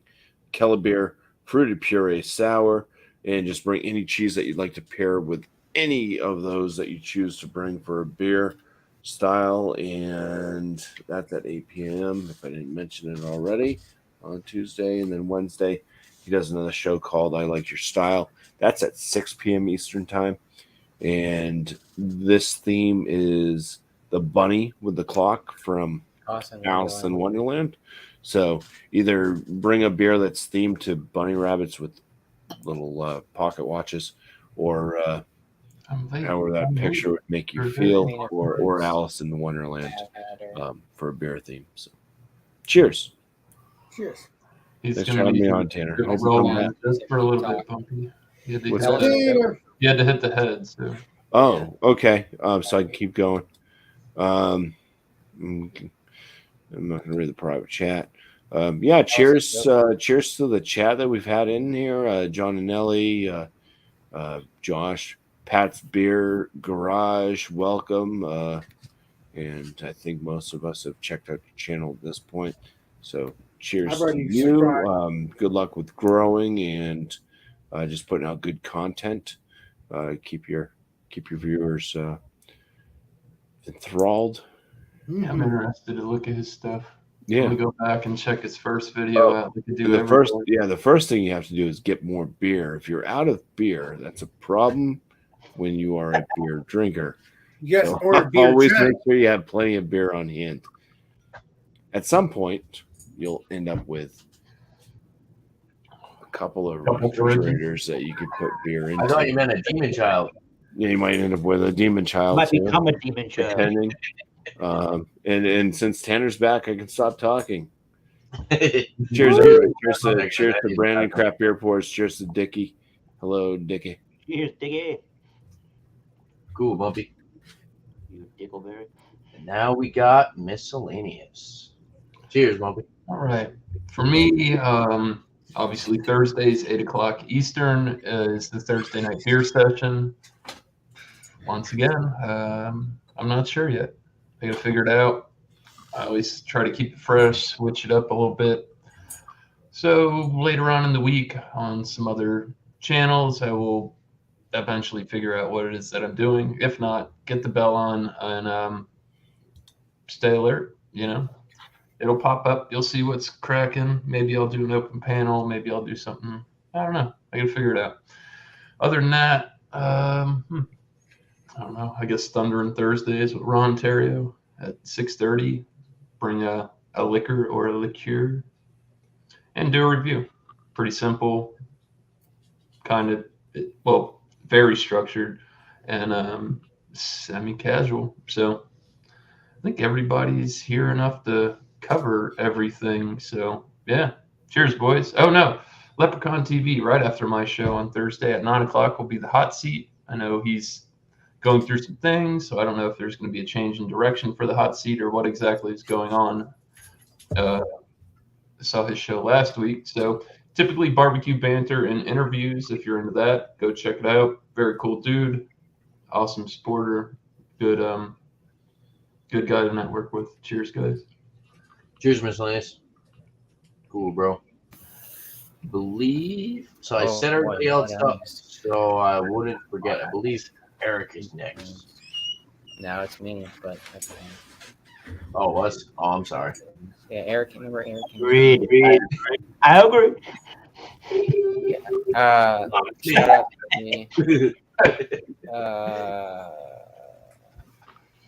Keller beer, fruited puree sour, and just bring any cheese that you'd like to pair with any of those that you choose to bring for a beer style. And that's at 8 p.m. if I didn't mention it already on Tuesday. And then Wednesday, he does another show called I Like Your Style. That's at 6 p.m. Eastern time. And this theme is the bunny with the clock from Alice in Wonderland. So either bring a beer that's themed to bunny rabbits with little pocket watches, or however that picture would make you feel, or Alice in Wonderland for a beer theme. So cheers. Cheers. He's Thanks gonna for having need me to on, Tanner. go Hope you roll come in back. just for a little bit, Pumpy. You had to What's hit that? the- you had to hit the head, so Oh, okay. So I can keep going. I'm not going to read the private chat. Cheers. Cheers to the chat that we've had in here. John and Nelly, Josh, Pat's Beer Garage, welcome. And I think most of us have checked out your channel at this point. So cheers I've to already you. subscribed. Good luck with growing and just putting out good content. Keep your viewers enthralled. I'm interested to look at his stuff. I'm Yeah. gonna go back and check his first video out. We could do The every first thing you have to do is get more beer. If you're out of beer, that's a problem when you are a beer drinker. Yes, So or a beer always chat. make sure you have plenty of beer on hand. At some point, you'll end up with a couple of refrigerators that you could put beer into. I thought you meant a demon child. Yeah, you might end up with a demon child. Might too, become a demon child. depending. And since Tanner's back, I can stop talking. Cheers, everybody. Cheers to Woo! cheers to Brandon Craft Beer Pours. Cheers to Dickie. Hello, Dickie. Cheers, Diggy. Cool, Bumpy. You Dickleberry. And now we got miscellaneous. Cheers, Bumpy. All right. For me, obviously Thursdays, 8 o'clock Eastern is the Thursday night beer session. Once again, I'm not sure yet. I gotta figure it out. I always try to keep it fresh, switch it up a little bit. So later on in the week on some other channels, I will eventually figure out what it is that I'm doing. If not, get the bell on and stay alert. You know, it'll pop up. You'll see what's cracking. Maybe I'll do an open panel. Maybe I'll do something. I don't know. I gotta figure it out. Other than that, I don't know. I guess Thunder and Thursdays with Ron Terrio at 6:30. Bring a liquor or a liqueur and do a review. Pretty simple, kind of, well, very structured and semi-casual. So I think everybody's here enough to cover everything. So yeah, cheers, boys. Oh no, Leprechaun TV right after my show on Thursday at 9 o'clock will be the hot seat. I know he's going through some things, so I don't know if there's going to be a change in direction for the hot seat or what exactly is going on. I saw his show last week. So typically barbecue banter and interviews. If you're into that, go check it out. Very cool dude, awesome supporter, good guy to network with. Cheers, guys. Cheers, miscellaneous. Cool, bro. Believe so. I set everybody else up so I wouldn't forget. I believe Eric is next. No, it's me, but that's fine. Oh, was? Oh, I'm sorry. Yeah, Eric, remember Eric? Agreed. I agree. Shout out to me.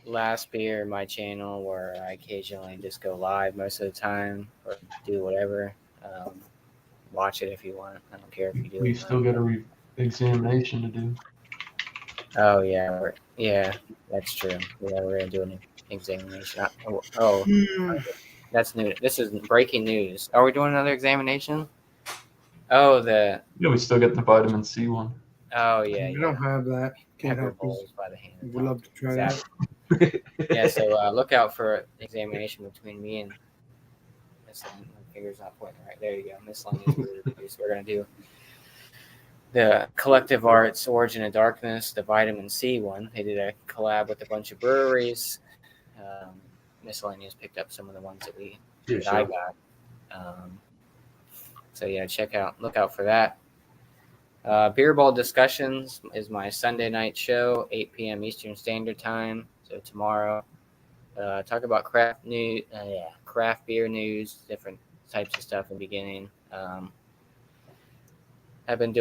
Last beer, my channel, where I occasionally just go live most of the time or do whatever. Watch it if you want. I don't care if you do. We it. still got a examination to do. Oh yeah, yeah, that's true. Yeah, we're gonna do an examination. That's new. This is breaking news. Are we doing another examination? Oh, Yeah, we still got the vitamin C one. Oh yeah, We don't have that. Can't Pepper help us. bowls by the hand. We'd love to try that. Exactly. Yeah, so look out for examination between me and Miss. My finger's not pointing right. There you go. Miscellaneous beer reviews. We're gonna do the Collective Arts Origin of Darkness, the Vitamin C one. They did a collab with a bunch of breweries. Miscellaneous picked up some of the ones that I got. So yeah, look out for that. Beer Ball Discussions is my Sunday night show, 8 p.m. Eastern Standard Time. So tomorrow, talk about craft beer news, different types of stuff in the beginning. I've been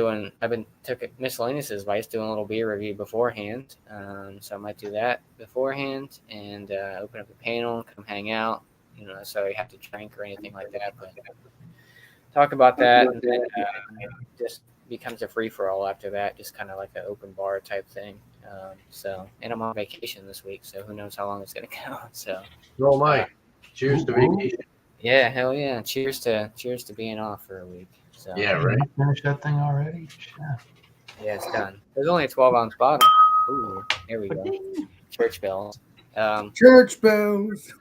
took Miscellaneous advice, doing a little beer review beforehand. So I might do that beforehand and open up a panel, come hang out. You know, so you have to drink or anything like that, but talk about that, and then just becomes a free for all after that, just kind of like an open bar type thing. And I'm on vacation this week, so who knows how long it's gonna go. So, No, Mike. Cheers to vacation. Yeah, hell yeah! Cheers to being off for a week. So Yeah, right. Finish that thing already. yeah, it's done. There's only a 12-ounce bottle. Ooh, there we go. Church bells. Church bells.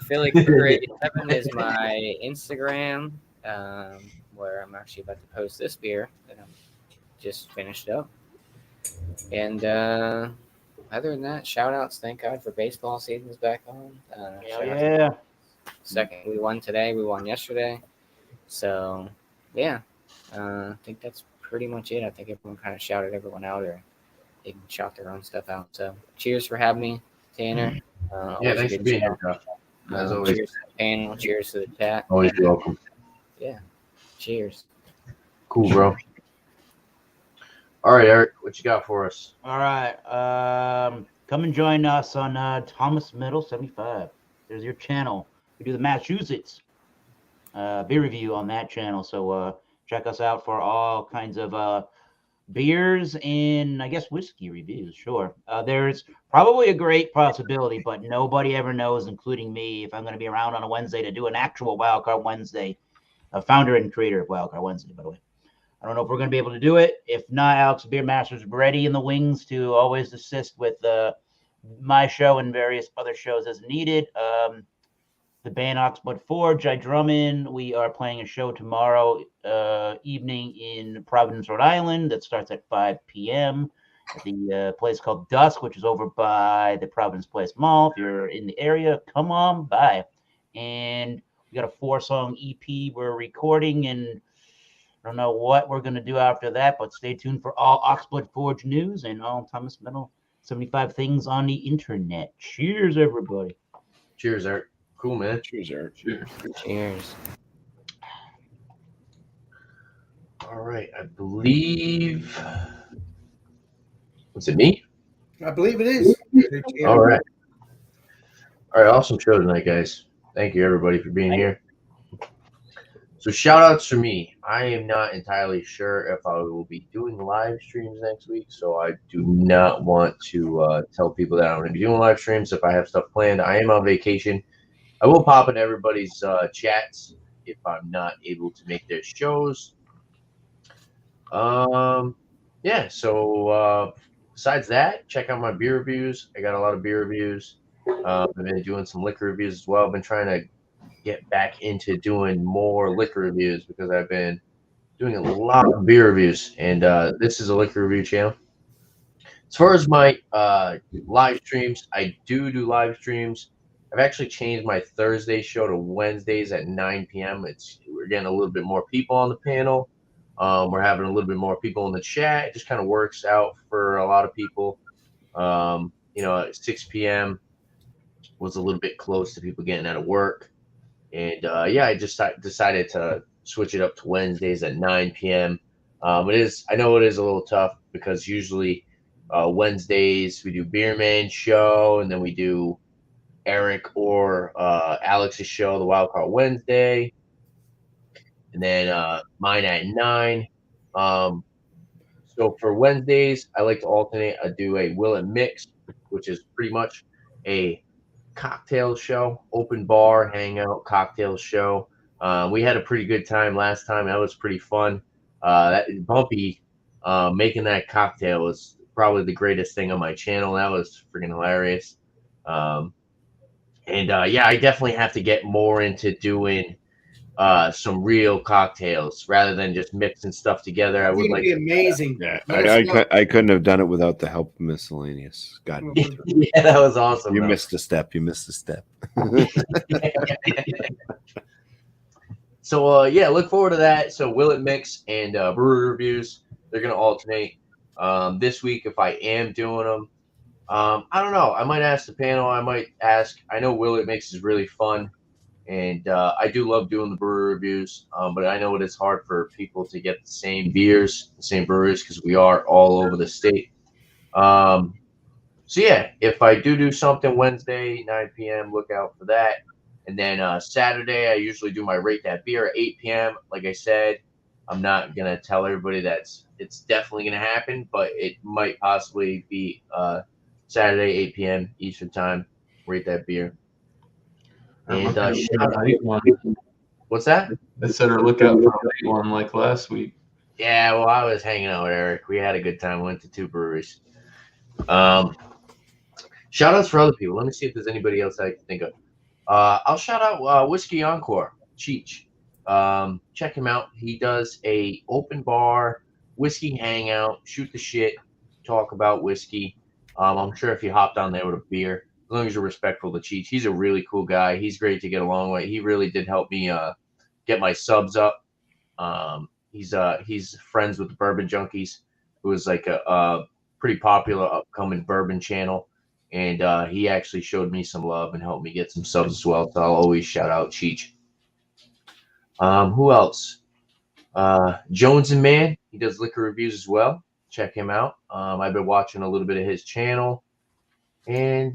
Philly Crew 87 is my Instagram, where I'm actually about to post this beer that I'm just finished up. And other than that, shout outs. Thank God for baseball season's back on. Yeah. Second, we won today. We won yesterday. So, yeah, I think that's pretty much it. I think everyone kind of shouted everyone out, or they can shout their own stuff out. So, cheers for having me, Tanner. Yeah, thanks for being here, Josh. As always. Cheers to the panel. Cheers to the chat. Always welcome. Yeah. Cheers. Cool, bro. All right, Eric, what you got for us? All right. Come and join us on Thomas Middle 75. There's your channel. We do the Massachusetts beer review on that channel. So check us out for all kinds of beers and I guess whiskey reviews. Sure. There's probably a great possibility, but nobody ever knows, including me, if I'm going to be around on a Wednesday to do an actual Wildcard Wednesday. Founder and creator of Wildcard Wednesday, by the way. I don't know if we're going to be able to do it. If not, Alex Beer Masters ready in the wings to always assist with my show and various other shows as needed. The band Oxblood Forge, I drum in. We are playing a show tomorrow evening in Providence, Rhode Island that starts at 5 p.m. at the place called Dusk, which is over by the Providence Place Mall. If you're in the area, come on by. And we got a 4-song EP we're recording, and I don't know what we're going to do after that, but stay tuned for all Oxblood Forge news and all Thomas Metal 75 things on the internet. Cheers, everybody. Cheers, Art. Cool, man. Cheers, Eric. Cheers. Cheers. All right, I believe. Was it me? I believe it is. All right. All right, awesome show tonight, guys. Thank you, everybody, for being here. So, shout outs for me. I am not entirely sure if I will be doing live streams next week, so I do not want to tell people that I'm going to be doing live streams if I have stuff planned. I am on vacation. I will pop in everybody's chats if I'm not able to make their shows. Yeah, so besides that, check out my beer reviews. I got a lot of beer reviews. I've been doing some liquor reviews as well. I've been trying to get back into doing more liquor reviews because I've been doing a lot of beer reviews, and this is a liquor review channel. As far as my live streams, I do live streams. I've actually changed my Thursday show to Wednesdays at 9 p.m. We're getting a little bit more people on the panel. We're having a little bit more people in the chat. It just kind of works out for a lot of people. At 6 p.m. was a little bit close to people getting out of work. And, I just decided to switch it up to Wednesdays at 9 p.m. I know it is a little tough because usually Wednesdays we do Beerman show, and then we do Eric or Alex's show, the Wildcard Wednesday, and then mine at 9. So for Wednesdays, I like to alternate. I do a Will It Mix, which is pretty much a cocktail show, open bar, hangout, cocktail show. We had a pretty good time last time. That was pretty fun. That Bumpy making that cocktail was probably the greatest thing on my channel. That was freaking hilarious. I definitely have to get more into doing some real cocktails rather than just mixing stuff together. I would like be amazing. Yeah, I couldn't have done it without the help of Miscellaneous. God, Yeah, that was awesome. you though. missed a step. You missed a step. So look forward to that. So Will It Mix and brewery reviews, they're gonna alternate. This week, if I am doing them, I don't know. I might ask the panel. I know Will It Mix is really fun, and I do love doing the brewery reviews. But I know it is hard for people to get the same beers, the same breweries, because we are all over the state. If I do something Wednesday, 9 p.m., look out for that. And then Saturday, I usually do my Rate That Beer at 8 p.m. Like I said, I'm not going to tell everybody it's definitely going to happen, but it might possibly be Saturday, 8 p.m. Eastern Time, Rate That Beer. And what's that? I said, or look out for a late one like last week. Yeah, well, I was hanging out with Eric. We had a good time. Went to 2 breweries. Shout outs for other people. Let me see if there's anybody else I can think of. I'll shout out Whiskey Encore, Cheech. Check him out. He does a open bar whiskey hangout, shoot the shit, talk about whiskey. I'm sure if you hopped on there with a beer, as long as you're respectful to Cheech, he's a really cool guy. He's great to get along with. He really did help me get my subs up. He's friends with the Bourbon Junkies, who is like a pretty popular upcoming bourbon channel. And he actually showed me some love and helped me get some subs as well. So I'll always shout out Cheech. Who else? Jones and Man. He does liquor reviews as well. Check him out. I've been watching a little bit of his channel. And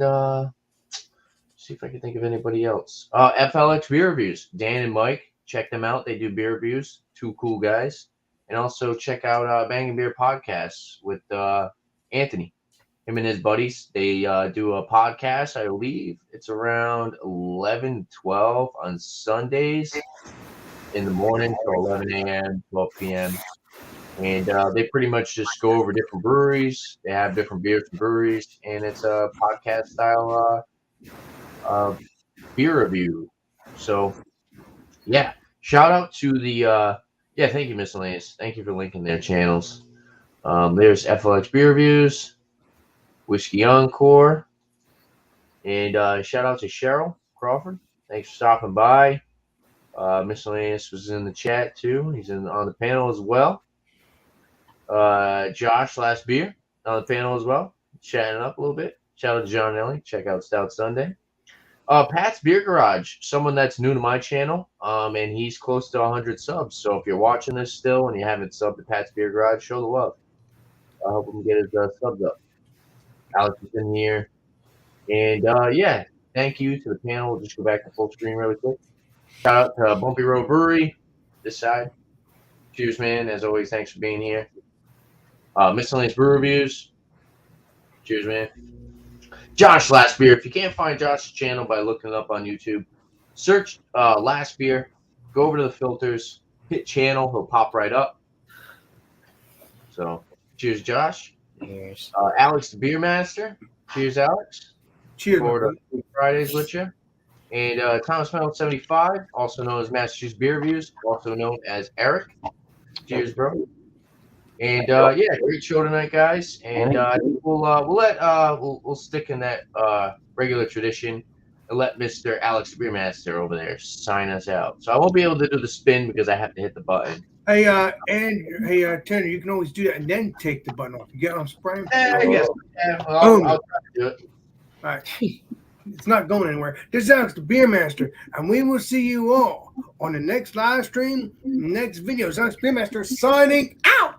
see if I can think of anybody else. FLX Beer Reviews. Dan and Mike. Check them out. They do beer reviews. 2 cool guys. And also check out Banging Beer Podcasts with Anthony. Him and his buddies, they do a podcast. I believe it's around 11, 12 on Sundays in the morning till 11 a.m., 12 p.m. And they pretty much just go over different breweries. They have different beers from breweries, and it's a podcast style beer review. So, yeah, shout out to the thank you, Miscellaneous. Thank you for linking their channels. There's FLX Beer Reviews, Whiskey Encore, and shout out to Cheryl Crawford. Thanks for stopping by. Miscellaneous was in the chat too. He's on the panel as well. Josh Last Beer on the panel as well, chatting up a little bit. Shout out to John Ellie. Check out Stout Sunday. Pat's Beer Garage, someone that's new to my channel, and he's close to 100 subs. So if you're watching this still and you haven't subbed to Pat's Beer Garage, show the love. I hope we can get his subs up. Alex is in here. And thank you to the panel. We'll just go back to full screen really quick. Shout out to Bumpy Road Brewery, this side. Cheers, man. As always, thanks for being here. Miscellaneous Brew Reviews. Cheers, man. Josh Last Beer. If you can't find Josh's channel by looking it up on YouTube, search Last Beer. Go over to the filters, hit channel. He'll pop right up. So, cheers, Josh. Cheers. Alex, the Beer Master. Cheers, Alex. Cheers. Forward to Fridays with you. And Thomas Metal 75, also known as Massachusetts Beer Reviews, also known as Eric. Cheers, bro. And great show tonight, guys. And we'll stick in that regular tradition and let Mr. Alex the Beer Master over there sign us out. So I won't be able to do the spin because I have to hit the button. Hey, Tanner, you can always do that and then take the button off. You get what I'm spraying? I guess. Yeah, well, I'll try to do it. All right. It's not going anywhere. This is Alex, the Beer Master, and we will see you all on the next live stream, next video. Alex, Beer Master, signing out.